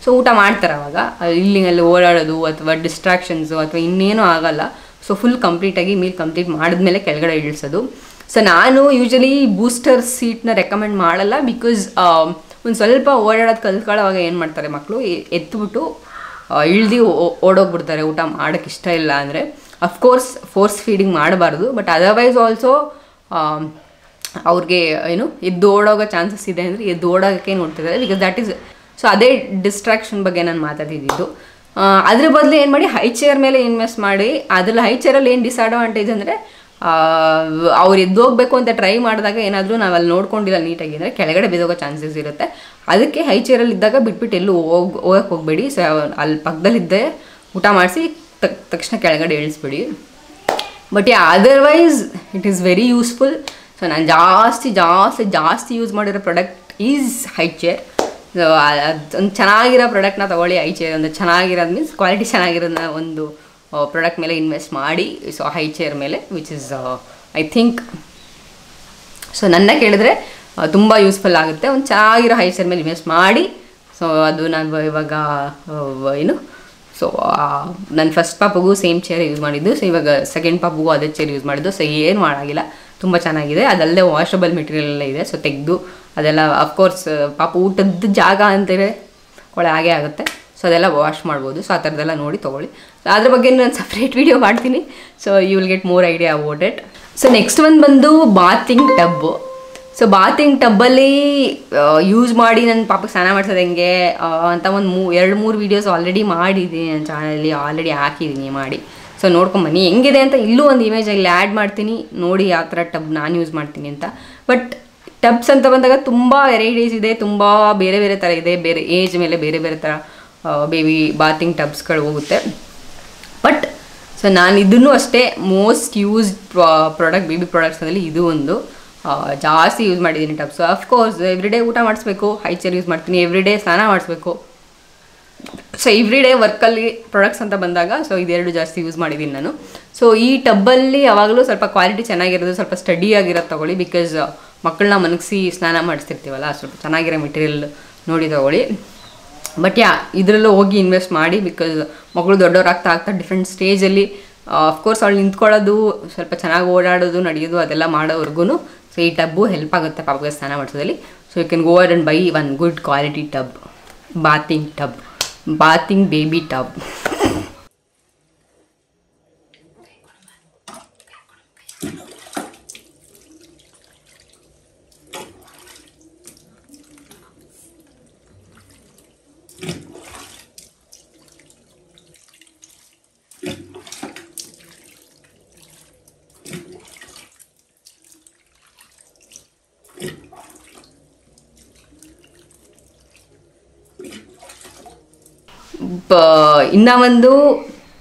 ಸೊ ಊಟ ಮಾಡ್ತಾರೆ ಅವಾಗ ಇಲ್ಲಿ ಓಡಾಡೋದು ಅಥವಾ ಡಿಸ್ಟ್ರಾಕ್ಷನ್ಸು ಅಥವಾ ಇನ್ನೇನೂ ಆಗಲ್ಲ. ಸೊ ಫುಲ್ ಕಂಪ್ಲೀಟಾಗಿ ಮೀಲ್ ಕಂಪ್ಲೀಟ್ ಮಾಡಿದ್ಮೇಲೆ ಕೆಳಗಡೆ ಇಳಿಸೋದು. ಸೊ ನಾನು ಯೂಶಲಿ ಬೂಸ್ಟರ್ ಸೀಟ್ನ ರೆಕಮೆಂಡ್ ಮಾಡಲ್ಲ, ಬಿಕಾಸ್ ಒಂದು ಸ್ವಲ್ಪ ಓಡಾಡೋದು ಕಲ್ತ್ಕೊಳ್ಳೋವಾಗ ಏನು ಮಾಡ್ತಾರೆ ಮಕ್ಕಳು, ಎತ್ಬಿಟ್ಟು ಇಳ್ದು ಓಡೋಗ್ಬಿಡ್ತಾರೆ ಊಟ ಮಾಡೋಕ್ಕೆ ಇಷ್ಟ ಇಲ್ಲ ಅಂದರೆ. ಅಫ್ಕೋರ್ಸ್ ಫೋರ್ಸ್ ಫೀಡಿಂಗ್ ಮಾಡಬಾರ್ದು, ಬಟ್ ಅದರ್ವೈಸ್ ಆಲ್ಸೋ ಅವ್ರಿಗೆ ಏನು ಎದ್ದು ಓಡೋಗೋ ಚಾನ್ಸಸ್ ಇದೆ ಅಂದರೆ ಎದ್ದು ಓಡೋಕ್ಕೆ ನೋಡ್ತಿದ್ದಾರೆ, ಬಿಕಾಸ್ ದ್ಯಾಟ್ ಈಸ್. ಸೊ ಅದೇ ಡಿಸ್ಟ್ರಾಕ್ಷನ್ ಬಗ್ಗೆ ನಾನು ಮಾತಾಡ್ತಿದ್ದು. ಅದ್ರ ಬದಲು ಏನು ಮಾಡಿ, ಹೈ ಚೇರ್ ಮೇಲೆ ಇನ್ವೆಸ್ಟ್ ಮಾಡಿ. ಅದ್ರಲ್ಲಿ ಹೈ ಚೇರಲ್ಲಿ ಏನು ಡಿಸ್ಅಡ್ವಾಂಟೇಜ್ ಅಂದರೆ ಅವ್ರು ಎದ್ದೋಗ್ಬೇಕು ಅಂತ ಟ್ರೈ ಮಾಡಿದಾಗ ಏನಾದರೂ ನಾವು ಅಲ್ಲಿ ನೋಡ್ಕೊಂಡಿಲ್ಲ ನೀಟಾಗಿ ಅಂದರೆ ಕೆಳಗಡೆ ಬಿದ್ದೋಗೋ ಚಾನ್ಸಸ್ ಇರುತ್ತೆ. ಅದಕ್ಕೆ ಹೈ ಚೇರಲ್ಲಿ ಇದ್ದಾಗ ಬಿಟ್ಬಿಟ್ಟು ಎಲ್ಲೂ ಹೋಗಕ್ಕೆ ಹೋಗಬೇಡಿ. ಸೊ ಅಲ್ಲಿ ಪಕ್ಕದಲ್ಲಿದ್ದೆ ಊಟ ಮಾಡಿಸಿ ತಕ್ಷಣ ಕೆಳಗಡೆ ಇಳಿಸ್ಬಿಡಿ. But otherwise it is very useful. So ನಾನು ಜಾಸ್ತಿ ಯೂಸ್ ಮಾಡಿರೋ product is high chair. So ಒಂದು ಚೆನ್ನಾಗಿರೋ ಪ್ರಾಡಕ್ಟ್ನ ತೊಗೊಳ್ಳಿ. ಹೈ ಚೇರ್ ಒಂದು ಚೆನ್ನಾಗಿರೋದು ಮೀನ್ಸ್ ಕ್ವಾಲಿಟಿ ಚೆನ್ನಾಗಿರೋದನ್ನ ಒಂದು ಪ್ರಾಡಕ್ಟ್ ಮೇಲೆ ಇನ್ವೆಸ್ಟ್ ಮಾಡಿ. ಸೊ ಹೈ ಚೇರ್ ಮೇಲೆ which is I think, so ನನ್ನ ಕೇಳಿದ್ರೆ ತುಂಬ ಯೂಸ್ಫುಲ್ ಆಗುತ್ತೆ. ಒಂದು ಚೆನ್ನಾಗಿರೋ ಹೈ ಚೇರ್ ಮೇಲೆ ಇನ್ವೆಸ್ಟ್ ಮಾಡಿ. ಸೊ ಅದು ನಾನು ಇವಾಗ ಏನು, ಸೊ ನನ್ನ ಫಸ್ಟ್ ಪಾಪಗೂ ಸೇಮ್ ಚೇರ್ ಯೂಸ್ ಮಾಡಿದ್ದು. ಸೊ ಇವಾಗ ಸೆಕೆಂಡ್ ಪಾಪಗೂ ಅದೇ ಚೇರ್ ಯೂಸ್ ಮಾಡಿದ್ದು. ಸೊ ಏನು ಮಾಡೋಂಗಿಲ್ಲ, ತುಂಬ ಚೆನ್ನಾಗಿದೆ. ಅದಲ್ಲದೆ ವಾಷಬಲ್ ಮೆಟೀರಿಯಲ್ ಎಲ್ಲ ಇದೆ. ಸೊ ತೆಗೆದು ಅದೆಲ್ಲ ಅಫ್ಕೋರ್ಸ್ ಪಾಪ ಊಟದ ಜಾಗ ಅಂತೇಳಿ ಕೊಳೆ ಹಾಗೆ ಆಗುತ್ತೆ. ಸೊ ಅದೆಲ್ಲ ವಾಶ್ ಮಾಡ್ಬೋದು. ಸೊ ಆ ಥರದ್ದೆಲ್ಲ ನೋಡಿ ತೊಗೊಳ್ಳಿ. ಅದ್ರ ಬಗ್ಗೆ ನಾನು ಸಪ್ರೇಟ್ ವೀಡಿಯೋ ಮಾಡ್ತೀನಿ. So you will get more idea about it. So next ಒಂದು ಬಂದು ಬಾತಿಂಗ್ ಟಬ್ಬು. ಸೊ ಬಾತಿಂಗ್ ಟಬ್ಬಲ್ಲಿ ಯೂಸ್ ಮಾಡಿ ನನ್ನ ಪಾಪಕ್ಕೆ ಸ್ನಾನ ಮಾಡಿಸೋದು ಹೆಂಗೆ ಅಂತ ಒಂದು 2-3 ವೀಡಿಯೋಸ್ ಆಲ್ರೆಡಿ ಮಾಡಿದ್ದೀನಿ ನನ್ನ ಚಾನಲಲ್ಲಿ, ಆಲ್ರೆಡಿ ಹಾಕಿದ್ದೀನಿ ಮಾಡಿ. ಸೊ ನೋಡ್ಕೊಂಬನ್ನಿ ಹೆಂಗಿದೆ ಅಂತ. ಇಲ್ಲೂ ಒಂದು ಇಮೇಜ್ ಇಲ್ಲಿ ಆ್ಯಡ್ ಮಾಡ್ತೀನಿ, ನೋಡಿ ಯಾವ ಥರ ಟಬ್ ನಾನು ಯೂಸ್ ಮಾಡ್ತೀನಿ ಅಂತ. ಬಟ್ ಟಬ್ಸ್ ಅಂತ ಬಂದಾಗ ತುಂಬ ವೆರೈಟೀಸ್ ಇದೆ, ತುಂಬ ಬೇರೆ ಬೇರೆ ಥರ ಇದೆ. ಬೇರೆ ಏಜ್ ಮೇಲೆ ಬೇರೆ ಬೇರೆ ಥರ ಬೇಬಿ ಬಾತಿಂಗ್ ಟಬ್ಸ್ಗಳು ಹೋಗುತ್ತೆ. ಬಟ್ ಸೊ ನಾನು ಇದನ್ನು ಅಷ್ಟೇ ಮೋಸ್ಟ್ ಯೂಸ್ಡ್ ಪ್ರಾಡಕ್ಟ್ ಬೇಬಿ ಪ್ರಾಡಕ್ಟ್ಸಲ್ಲಿ ಇದು ಒಂದು ಜಾಸ್ತಿ ಯೂಸ್ ಮಾಡಿದ್ದೀನಿ ಟಬ್ಸು. ಅಫ್ಕೋರ್ಸ್ ಎವ್ರಿಡೇ ಊಟ ಮಾಡಿಸ್ಬೇಕು, ಹೈ ಚೇರ್ ಯೂಸ್ ಮಾಡ್ತೀನಿ. ಎವ್ರಿಡೇ ಸ್ನಾನ ಮಾಡಿಸ್ಬೇಕು. ಸೊ ಎವ್ರಿಡೇ ವರ್ಕಲ್ಲಿ ಪ್ರಾಡಕ್ಟ್ಸ್ ಅಂತ ಬಂದಾಗ ಸೊ ಇದೆರಡು ಜಾಸ್ತಿ ಯೂಸ್ ಮಾಡಿದ್ದೀನಿ ನಾನು. ಸೊ ಈ ಟಬ್ಬಲ್ಲಿ ಯಾವಾಗಲೂ ಸ್ವಲ್ಪ ಕ್ವಾಲಿಟಿ ಚೆನ್ನಾಗಿರೋದು, ಸ್ವಲ್ಪ ಸ್ಟಡಿ ಆಗಿರೋದು ತೊಗೊಳ್ಳಿ. ಬಿಕಾಸ್ ಮಕ್ಕಳನ್ನ ಮನಗಿಸಿ ಸ್ನಾನ ಮಾಡಿಸ್ತಿರ್ತೀವಲ್ಲ, ಸ್ವಲ್ಪ ಚೆನ್ನಾಗಿರೋ ಮೆಟೀರಿಯಲ್ ನೋಡಿ ತೊಗೊಳ್ಳಿ. ಬಟ್ ಇದರಲ್ಲೂ ಹೋಗಿ ಇನ್ವೆಸ್ಟ್ ಮಾಡಿ. ಬಿಕಾಸ್ ಮಕ್ಕಳು ದೊಡ್ಡವರಾಗ್ತಾ ಡಿಫ್ರೆಂಟ್ ಸ್ಟೇಜಲ್ಲಿ ಅಫ್ಕೋರ್ಸ್ ಅವಳು ನಿಂತ್ಕೊಳ್ಳೋದು, ಸ್ವಲ್ಪ ಚೆನ್ನಾಗಿ ಓಡಾಡೋದು, ನಡೆಯೋದು ಅದೆಲ್ಲ ಮಾಡೋವರೆಗೂ ಸೊ ಈ ಟಬ್ಬು ಹೆಲ್ಪ್ ಆಗುತ್ತೆ ಪಾಪಗೆ ಸ್ನಾನ ಮಾಡಿಸೋದಲ್ಲಿ. So you can go and buy one good quality tub, bathing baby tub. ಇನ್ನು ಒಂದು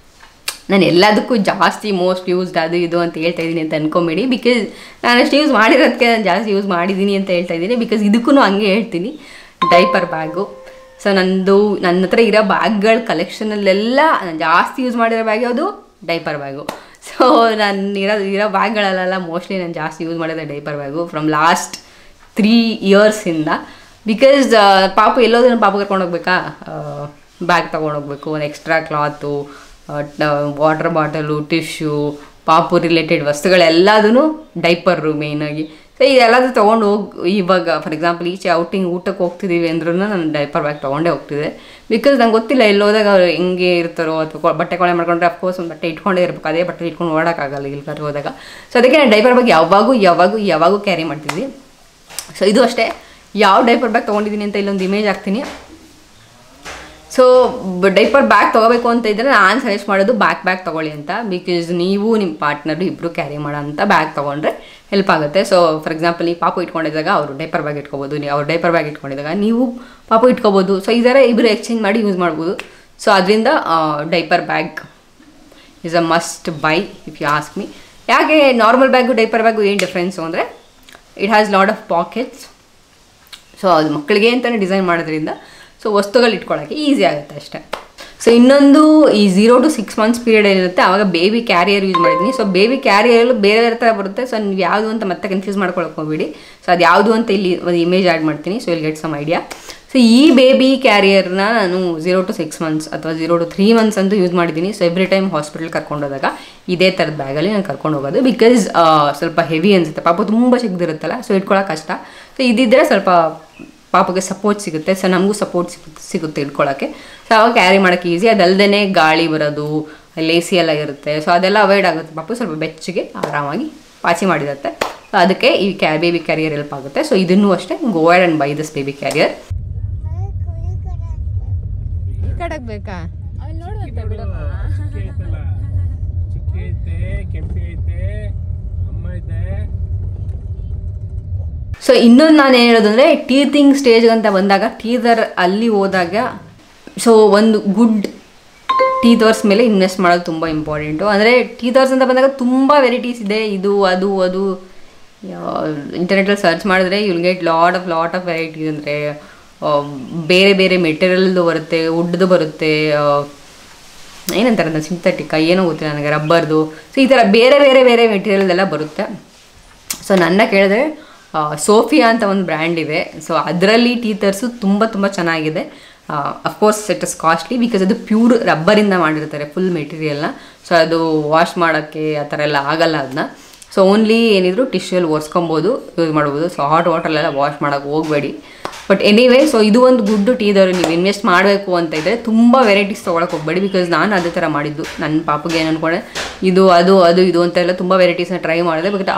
ನಾನು ಎಲ್ಲದಕ್ಕೂ ಜಾಸ್ತಿ ಮೋಸ್ಟ್ ಯೂಸ್ಡ್ ಅದು ಇದು ಅಂತ ಹೇಳ್ತಾ ಇದ್ದೀನಿ ಅಂತ ಅಂದ್ಕೊಂಬೇಡಿ. ಬಿಕಾಸ್ ನಾನು ಅಷ್ಟು ಯೂಸ್ ಮಾಡಿರೋದಕ್ಕೆ ನಾನು ಜಾಸ್ತಿ ಯೂಸ್ ಮಾಡಿದ್ದೀನಿ ಅಂತ ಹೇಳ್ತಾ ಇದ್ದೀನಿ. ಬಿಕಾಸ್ ಇದಕ್ಕೂ ಹಂಗೆ ಹೇಳ್ತೀನಿ. Diaper bag. ಸೊ ನನ್ನ ಹತ್ರ ಇರೋ ಬ್ಯಾಗ್ಗಳ ಕಲೆಕ್ಷನಲ್ಲೆಲ್ಲ ನಾನು ಜಾಸ್ತಿ ಯೂಸ್ ಮಾಡಿರೋ ಬ್ಯಾಗ್ ಯಾವುದು, ಡೈಪರ್ ಬ್ಯಾಗು. ಸೊ ನಾನು ಇರೋ ಬ್ಯಾಗ್ಗಳಲ್ಲೆಲ್ಲ ಮೋಸ್ಟ್ಲಿ ನಾನು ಜಾಸ್ತಿ ಯೂಸ್ ಮಾಡಿದೆ ಡೈಪರ್ ಬ್ಯಾಗು ಫ್ರಮ್ ಲಾಸ್ಟ್ 3 ಇಯರ್ಸಿಂದ. ಬಿಕಾಸ್ ಪಾಪು ಎಲ್ಲೋದನ್ನು ಪಾಪು ಕರ್ಕೊಂಡು ಹೋಗ್ಬೇಕಾ, ಬ್ಯಾಗ್ ತೊಗೊಂಡೋಗ್ಬೇಕು, ಒಂದು extra cloth, water bottle, tissue, ಪಾಪು ರಿಲೇಟೆಡ್ ವಸ್ತುಗಳೆಲ್ಲದೂ ಡೈಪರು ಮೇಯ್ನಾಗಿ. ಸೊ ಇದೆಲ್ಲದೂ ತೊಗೊಂಡು ಇವಾಗ ಫಾರ್ ಎಕ್ಸಾಂಪಲ್ ಈಚೆ ಊಟಕ್ಕೆ ಹೋಗ್ತಿದ್ದೀವಿ ಅಂದ್ರೂ ನಾನು ಡೈಪರ್ ಬ್ಯಾಗ್ ತೊಗೊಂಡೇ ಹೋಗ್ತಿದ್ದೆ. ಬಿಕಾಸ್ ನಂಗೆ ಗೊತ್ತಿಲ್ಲ ಎಲ್ಲೋದಾಗ ಅವ್ರು ಹೆಂಗೆ ಇರ್ತಾರೋ, ಅಥವಾ ಬಟ್ಟೆ ಕೊಳೆ ಮಾಡ್ಕೊಂಡ್ರೆ ಅಫ್ಕೋರ್ಸ್ ಒಂದು ಬಟ್ಟೆ ಇಟ್ಕೊಂಡೇ ಇರಬೇಕು, ಅದೇ ಬಟ್ಟೆ ಇಟ್ಕೊಂಡು ಓಡೋಕ್ಕಾಗಲ್ಲ ಇಲ್ಲಿ ಕರ್ ಹೋದಾಗ. ಸೊ ಅದಕ್ಕೆ ನಾನು ಡೈಪರ್ ಬ್ಯಾಗ್ ಯಾವಾಗೂ ಕ್ಯಾರಿ ಮಾಡ್ತಿದ್ವಿ. ಸೊ ಇದು ಅಷ್ಟೇ. ಯಾವ ಡೈಪರ್ ಬ್ಯಾಗ್ ತೊಗೊಂಡಿದ್ದೀನಿ ಅಂತ ಇಲ್ಲೊಂದು ಇಮೇಜ್ ಹಾಕ್ತೀನಿ. ಸೊ ಡೈಪರ್ ಬ್ಯಾಗ್ ತೊಗೋಬೇಕು ಅಂತ ಇದ್ದರೆ ನಾನು ಸಜೆಸ್ಟ್ ಮಾಡೋದು ಬ್ಯಾಗ್ ತೊಗೊಳ್ಳಿ ಅಂತ. ಬಿಕಾಸ್ ನೀವು ನಿಮ್ಮ ಪಾರ್ಟ್ನರು ಇಬ್ಬರು ಕ್ಯಾರಿ ಮಾಡೋ ಅಂಥ ಬ್ಯಾಗ್ ತೊಗೊಂಡ್ರೆ ಹೆಲ್ಪ್ ಆಗುತ್ತೆ. ಸೊ ಫಾರ್ ಎಕ್ಸಾಂಪಲ್ ಈ ಪಾಪು ಇಟ್ಕೊಂಡಿದ್ದಾಗ ಅವರು ಡೈಪರ್ ಬ್ಯಾಗ್ ಇಟ್ಕೋಬೋದು, ಅವ್ರು ಡೈಪರ್ ಬ್ಯಾಗ್ ಇಟ್ಕೊಂಡಿದ್ದಾಗ ನೀವು ಪಾಪು ಇಟ್ಕೋಬೋದು. ಸೊ ಈ ಥರ ಇಬ್ಬರು ಎಕ್ಸ್ಚೇಂಜ್ ಮಾಡಿ ಯೂಸ್ ಮಾಡ್ಬೋದು. ಸೊ ಅದರಿಂದ diaper bag is a must buy if you ask me. ಯಾಕೆ ನಾರ್ಮಲ್ ಬ್ಯಾಗು ಡೈಪರ್ ಬ್ಯಾಗು ಏನು ಡಿಫ್ರೆನ್ಸು ಅಂದರೆ it has lot of pockets. So ಅದು ಮಕ್ಕಳಿಗೆ ಅಂತಲೇ ಡಿಸೈನ್ ಮಾಡೋದ್ರಿಂದ ಸೊ ವಸ್ತುಗಳು ಇಟ್ಕೊಳ್ಳೋಕ್ಕೆ ಈಸಿ ಆಗುತ್ತೆ ಅಷ್ಟೇ. ಸೊ ಇನ್ನೊಂದು ಈ 0 to 6 months ಪೀರಿಯಡ್ ಏನಿರುತ್ತೆ ಆವಾಗ ಬೇಬಿ ಕ್ಯಾರಿಯರ್ ಯೂಸ್ ಮಾಡಿದ್ದೀನಿ. ಸೊ ಬೇಬಿ ಕ್ಯಾರಿಯರಲ್ಲೂ ಬೇರೆ ಬೇರೆ ಥರ ಬರುತ್ತೆ. ಸೊ ನೀವು ಯಾವುದು ಅಂತ ಮತ್ತೆ ಕನ್ಫ್ಯೂಸ್ ಮಾಡ್ಕೊಳಕ್ಕೆ ಹೋಗ್ಬಿಡಿ. ಸೊ ಅದು ಯಾವುದು ಅಂತ ಇಲ್ಲಿ ಒಂದು ಇಮೇಜ್ ಆ್ಯಡ್ ಮಾಡ್ತೀನಿ. ಸೊ ಇಲ್ಲಿ ಗೆಟ್ ಸಮ್ ಐಡಿಯಾ. ಸೊ ಈ ಬೇಬಿ ಕ್ಯಾರಿಯರ್ನ ನಾನು 0 to 6 months ಅಥವಾ 0 to 3 months ಅಂತೂ ಯೂಸ್ ಮಾಡಿದ್ದೀನಿ. ಸೊ ಎವ್ರಿ ಟೈಮ್ ಹಾಸ್ಪಿಟಲ್ ಕರ್ಕೊಂಡು ಹೋದಾಗ ಇದೇ ಥರದ ಬ್ಯಾಗಲ್ಲಿ ನಾನು ಕರ್ಕೊಂಡು ಹೋಗೋದು. ಬಿಕಾಸ್ ಸ್ವಲ್ಪ ಹೆವಿ ಅನಿಸುತ್ತೆ, ಪಾಪ ತುಂಬ ಚಿಕ್ಕದಿರುತ್ತಲ್ಲ, ಸೊ ಇಟ್ಕೊಳ್ಳೋಕೆ ಕಷ್ಟ. ಸೊ ಇದಿದ್ದರೆ ಸ್ವಲ್ಪ ಪಾಪಗೆ ಸಪೋರ್ಟ್ ಸಿಗುತ್ತೆ. ಸೊ ನಮಗೂ ಸಪೋರ್ಟ್ ಸಿಗುತ್ತೆ ಇಟ್ಕೊಳ್ಳೋಕ್ಕೆ. ಸೊ ಅವಾಗ ಕ್ಯಾರಿ ಮಾಡೋಕ್ಕೆ ಈಸಿ. ಅದಲ್ಲದೆ ಗಾಳಿ ಬರೋದು, ಲೇಸಿ ಎಲ್ಲ ಇರುತ್ತೆ. ಸೊ ಅದೆಲ್ಲ ಅವಾಯ್ಡ್ ಆಗುತ್ತೆ. ಪಾಪು ಸ್ವಲ್ಪ ಬೆಚ್ಚಗೆ ಆರಾಮಾಗಿ ಪಾಚಿ ಮಾಡಿರುತ್ತೆ. ಸೊ ಅದಕ್ಕೆ ಈ ಬೇಬಿ ಕ್ಯಾರಿಯರ್ ಹೆಲ್ಪ್ ಆಗುತ್ತೆ. ಸೊ ಇದನ್ನೂ ಅಷ್ಟೇ ಗೋ ahead and buy this baby carrier. ಈ ಕಡೆಗೆ ಬೇಕಾ? ಸೊ ಇನ್ನೊಂದು ನಾನು ಏನು ಹೇಳೋದಂದರೆ ಟೀತಿಂಗ್ ಸ್ಟೇಜ್ ಅಂತ ಬಂದಾಗ ಟೀದರ್ ಅಲ್ಲಿ ಹೋದಾಗ ಸೊ ಒಂದು ಗುಡ್ ಟೀದರ್ಸ್ ಮೇಲೆ ಇನ್ವೆಸ್ಟ್ ಮಾಡೋದು ತುಂಬ ಇಂಪಾರ್ಟೆಂಟು. ಅಂದರೆ ಟೀದರ್ಸ್ ಅಂತ ಬಂದಾಗ ತುಂಬ ವೆರೈಟೀಸ್ ಇದೆ. ಇದು ಅದು ಇಂಟರ್ನೆಟಲ್ಲಿ ಸರ್ಚ್ ಮಾಡಿದ್ರೆ you will get lot of varieties. ಅಂದರೆ ಬೇರೆ ಬೇರೆ ಮೆಟೀರಿಯಲ್ದು ಬರುತ್ತೆ, ವುಡ್ದು ಬರುತ್ತೆ, ಏನಂತಾರೆ ನಾನು ಸಿಂಥೆಟಿಕ್ ಏನೋ ಗೊತ್ತಿಲ್ಲ ನನಗೆ, ರಬ್ಬರ್ದು. ಸೊ ಈ ಥರ ಬೇರೆ ಬೇರೆ ಮೆಟೀರಿಯಲ್ದೆಲ್ಲ ಬರುತ್ತೆ. ಸೊ ನನ್ನ ಕೇಳಿದ್ರೆ ಸೋಫಿಯಾ ಅಂತ ಒಂದು ಬ್ರ್ಯಾಂಡ್ ಇದೆ. ಸೊ ಅದರಲ್ಲಿ ಟೀತರ್ಸು ತುಂಬ ಚೆನ್ನಾಗಿದೆ. Of course it is costly because ಅದು ಪ್ಯೂರ್ ರಬ್ಬರಿಂದ ಮಾಡಿರ್ತಾರೆ ಫುಲ್ ಮೆಟೀರಿಯಲ್ನ. ಸೊ ಅದು ವಾಶ್ ಮಾಡೋಕ್ಕೆ ಆ ಥರ ಎಲ್ಲ ಆಗಲ್ಲ ಅದನ್ನ. ಸೊ ಓನ್ಲಿ ಏನಿದ್ರು ಟಿಶ್ಯೂಲ್ಲಿ ಒರೆಸ್ಕೊಬೋದು, ಯೂಸ್ ಮಾಡ್ಬೋದು. ಸೊ ಹಾಟ್ ವಾಟರ್ಲೆಲ್ಲ ವಾಶ್ ಮಾಡೋಕ್ಕೆ ಹೋಗಬೇಡಿ. ಬಟ್ ಎನಿವೇ, ಸೊ ಇದು ಒಂದು ಗುಡ್ ಟೀದವರು ನೀವು ಇನ್ವೆಸ್ಟ್ ಮಾಡಬೇಕು ಅಂತ ಇದ್ದರೆ ತುಂಬ ವೆರೈಟೀಸ್ ತೊಗೊಳಕ್ಕೆ ಹೋಗಬೇಡಿ. ಬಿಕಾಸ್ ನಾನು ಅದೇ ಥರ ಮಾಡಿದ್ದು. ನನ್ನ ಪಾಪಗೆ ಏನು ಅಂದ್ಕೊಂಡೆ ಇದು ಅಂತೆಲ್ಲ ತುಂಬ ವೆರೈಟೀಸ್ನ ಟ್ರೈ ಮಾಡಿದೆ. ಬಟ್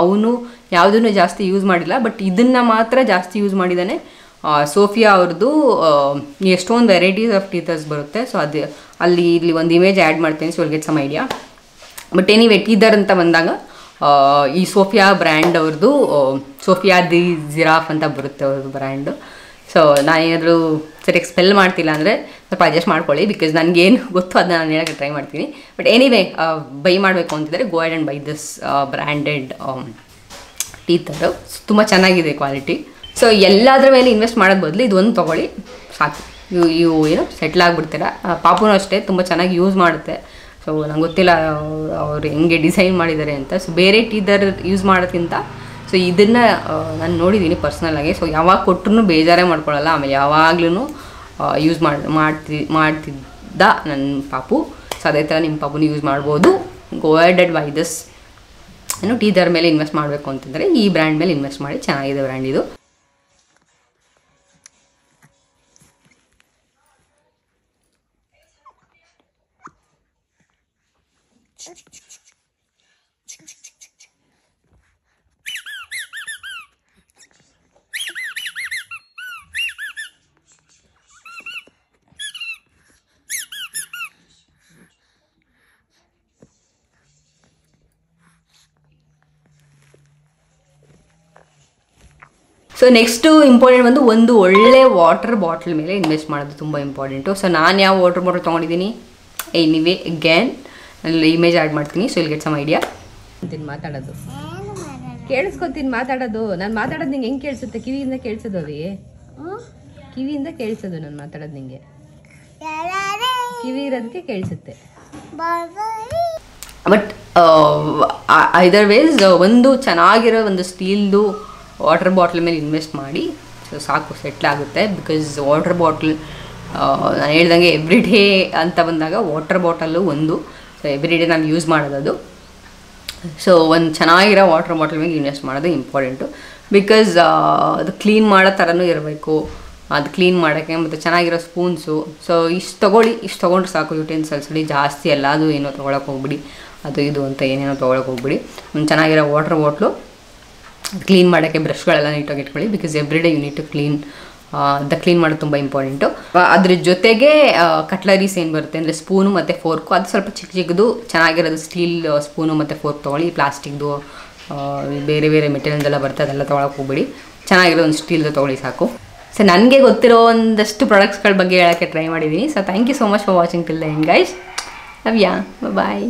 ಅವನು ಯಾವುದನ್ನು ಜಾಸ್ತಿ ಯೂಸ್ ಮಾಡಿಲ್ಲ. ಬಟ್ ಇದನ್ನು ಮಾತ್ರ ಜಾಸ್ತಿ ಯೂಸ್ ಮಾಡಿದ್ದಾನೆ. ಸೋಫಿಯಾ ಅವ್ರದ್ದು ಎಷ್ಟೊಂದು ವೆರೈಟೀಸ್ ಆಫ್ ಟೀತರ್ಸ್ ಬರುತ್ತೆ. ಸೊ ಅದು ಇಲ್ಲಿ ಒಂದು ಇಮೇಜ್ ಆ್ಯಡ್ ಮಾಡ್ತೀನಿ. So will get some idea. But anyway teether ಅಂತ ಬಂದಾಗ ಈ ಸೋಫಿಯಾ ಬ್ರ್ಯಾಂಡ್ ಅವ್ರದ್ದು ಸೋಫಿಯಾ ದಿ ಜಿರಾಫ್ ಅಂತ ಬರುತ್ತೆ ಅವ್ರದ್ದು ಬ್ರ್ಯಾಂಡು. ಸೊ ನಾನೇನಾದರೂ ಸರಿಯಾಗಿ ಸ್ಪೆಲ್ ಮಾಡ್ತಿಲ್ಲ ಅಂದರೆ ಸ್ವಲ್ಪ ಅಡ್ಜಸ್ಟ್ ಮಾಡ್ಕೊಳ್ಳಿ. ಬಿಕಾಸ್ ನನಗೇನು ಗೊತ್ತು ಅದನ್ನ ನಾನು ಹೇಳೋಕ್ಕೆ ಟ್ರೈ ಮಾಡ್ತೀನಿ. ಬಟ್ ಎನಿವೇ ಬೈ ಮಾಡಬೇಕು ಅಂತಿದ್ದರೆ go ahead and buy this branded teether. ತುಂಬ ಚೆನ್ನಾಗಿದೆ ಕ್ವಾಲಿಟಿ. ಸೊ ಎಲ್ಲದರ ಮೇಲೆ ಇನ್ವೆಸ್ಟ್ ಮಾಡೋದು ಬದಲು ಇದೊಂದು ತೊಗೊಳ್ಳಿ ಸಾಕು. ಇವು ಏನು ಸೆಟ್ಲ್ ಆಗಿಬಿಡ್ತೀರ. ಪಾಪುನೂ ಅಷ್ಟೇ ತುಂಬ ಚೆನ್ನಾಗಿ ಯೂಸ್ ಮಾಡುತ್ತೆ. ಸೊ ನಂಗೆ ಗೊತ್ತಿಲ್ಲ ಅವ್ರು ಹೆಂಗೆ ಡಿಸೈನ್ ಮಾಡಿದ್ದಾರೆ ಅಂತ. ಸೊ ಬೇರೆ ಟೀದರ್ ಯೂಸ್ ಮಾಡೋದ್ಕಿಂತ ಸೊ ಇದನ್ನು ನಾನು ನೋಡಿದ್ದೀನಿ ಪರ್ಸ್ನಲಾಗಿ. ಸೊ ಯಾವಾಗ ಕೊಟ್ಟರು ಬೇಜಾರೇ ಮಾಡ್ಕೊಳ್ಳಲ್ಲ. ಆಮೇಲೆ ಯಾವಾಗ್ಲೂ ಯೂಸ್ ಮಾಡ್ತಿದ್ದ ನನ್ನ ಪಾಪು. ಸೊ ಅದೇ ಥರ ನಿಮ್ಮ ಪಾಪುನ ಯೂಸ್ ಮಾಡ್ಬೋದು. ಗೋ ಅಹೆಡ್ ಆ್ಯಂಡ್ ಬೈ ದಿಸ್ ಏನು ಟೀದರ್ ಮೇಲೆ ಇನ್ವೆಸ್ಟ್ ಮಾಡಬೇಕು ಅಂತಂದರೆ ಈ ಬ್ರ್ಯಾಂಡ್ ಮೇಲೆ ಇನ್ವೆಸ್ಟ್ ಮಾಡಿ. ಚೆನ್ನಾಗಿದೆ ಬ್ರ್ಯಾಂಡ್ ಇದು. ಸೊ ನೆಕ್ಸ್ಟು ಇಂಪಾರ್ಟೆಂಟ್ ಒಂದು ಒಳ್ಳೆ ವಾಟರ್ ಬಾಟಲ್ ಮೇಲೆ ಇನ್ವೆಸ್ಟ್ ಮಾಡೋದು ತುಂಬ ಇಂಪಾರ್ಟೆಂಟು. ಸೊ ನಾನು ಯಾವ ವಾಟರ್ ಬಾಟಲ್ ತೊಗೊಂಡಿದ್ದೀನಿ ಎನಿವೇ ಅಗೇನ್ ಅಲ್ಲಿ ಇಮೇಜ್ ಆ್ಯಡ್ ಮಾಡ್ತೀನಿ. ಸೊ ಇಲ್ಲಿ ಗೆಟ್ ಸಮ್ ಐಡಿಯಾ. ಮಾತಾಡೋದು ಕೇಳಿಸ್ಕೊತೀನಿ. ಮಾತಾಡೋದು ನಾನು ಮಾತಾಡೋದು ನಿಂಗೆ ಹೆಂಗೆ ಕೇಳಿಸುತ್ತೆ? ಕಿವಿಯಿಂದ ಕೇಳಿಸೋದು ಅವಿ, ಕಿವಿಯಿಂದ ಕೇಳಿಸೋದು ನಾನು ಮಾತಾಡೋದು ನಿಂಗೆ. ಕಿವಿ ಇರೋದಕ್ಕೆ ಕೇಳಿಸುತ್ತೆ. ಬಟ್ ಐದರ್ ವೇಸ್ ಒಂದು ಚೆನ್ನಾಗಿರೋ ಒಂದು ಸ್ಟೀಲ್ದು ವಾಟರ್ ಬಾಟ್ಲ್ ಮೇಲೆ ಇನ್ವೆಸ್ಟ್ ಮಾಡಿ. ಸೊ ಸಾಕು, ಸೆಟ್ಲ್ ಆಗುತ್ತೆ. ಬಿಕಾಸ್ ವಾಟರ್ ಬಾಟ್ಲ್ ನಾನು ಹೇಳ್ದಂಗೆ ಎವ್ರಿ ಡೇ ಅಂತ ಬಂದಾಗ ವಾಟರ್ ಬಾಟಲ್ಲು ಒಂದು. ಸೊ ಎವ್ರಿ ಡೇ ನಾನು ಯೂಸ್ ಮಾಡೋದು. ಸೊ ಒಂದು ಚೆನ್ನಾಗಿರೋ ವಾಟರ್ ಬಾಟಲ್ ಮೇಲೆ ಇನ್ವೆಸ್ಟ್ ಮಾಡೋದು ಇಂಪಾರ್ಟೆಂಟು. ಬಿಕಾಸ್ ಅದು ಕ್ಲೀನ್ ಮಾಡೋ ಥರನೂ ಇರಬೇಕು. ಅದು ಕ್ಲೀನ್ ಮಾಡೋಕ್ಕೆ ಮತ್ತು ಚೆನ್ನಾಗಿರೋ ಸ್ಪೂನ್ಸು. ಸೊ ಇಷ್ಟು ತೊಗೊಂಡ್ರೆ ಸಾಕು ಯುಟೆನ್ಸಿಲ್ಸಲ್ಲಿ. ಜಾಸ್ತಿ ಎಲ್ಲ ಅದು ಏನೋ ತೊಗೊಳಕ್ಕೆ ಹೋಗ್ಬಿಡಿ, ಅದು ಇದು ಅಂತ ಏನೇನೋ ತೊಗೊಳಕ್ಕೆ ಹೋಗ್ಬಿಡಿ. ಒಂದು ಚೆನ್ನಾಗಿರೋ ವಾಟರ್ ಬಾಟ್ಲು ಕ್ಲೀನ್ ಮಾಡೋಕ್ಕೆ ಬ್ರಷ್ಗಳೆಲ್ಲ ನೀಟಾಗಿ ಇಟ್ಕೊಳ್ಳಿ. Because every day you need to clean ಮಾಡೋದು ತುಂಬ ಇಂಪಾರ್ಟೆಂಟು. ಅದ್ರ ಜೊತೆಗೆ ಕಟ್ಲರೀಸ್ ಏನು ಬರುತ್ತೆ ಅಂದರೆ ಸ್ಪೂನು ಮತ್ತು ಫೋರ್ಕು, ಅದು ಸ್ವಲ್ಪ ಚಿಕ್ಕದು ಚೆನ್ನಾಗಿರೋದು ಸ್ಟೀಲ್ ಸ್ಪೂನು ಮತ್ತು ಫೋರ್ಕ್ ತೊಗೊಳ್ಳಿ. ಪ್ಲಾಸ್ಟಿಕ್ದು ಬೇರೆ ಮೆಟೀರಿಯಲ್ದೆಲ್ಲ ಬರುತ್ತೆ, ಅದೆಲ್ಲ ತೊಗೊಳಕ್ಕೆ ಹೋಗ್ಬಿಡಿ. ಚೆನ್ನಾಗಿರೋ ಒಂದು ಸ್ಟೀಲ್ದು ತೊಗೊಳ್ಳಿ ಸಾಕು. ಸೊ ನನಗೆ ಗೊತ್ತಿರೋ ಒಂದಷ್ಟು ಪ್ರಾಡಕ್ಟ್ಸ್ಗಳ ಬಗ್ಗೆ ಹೇಳೋಕ್ಕೆ ಟ್ರೈ ಮಾಡಿದ್ದೀನಿ. So thank you so much for watching till the end guys. Love ya, bye.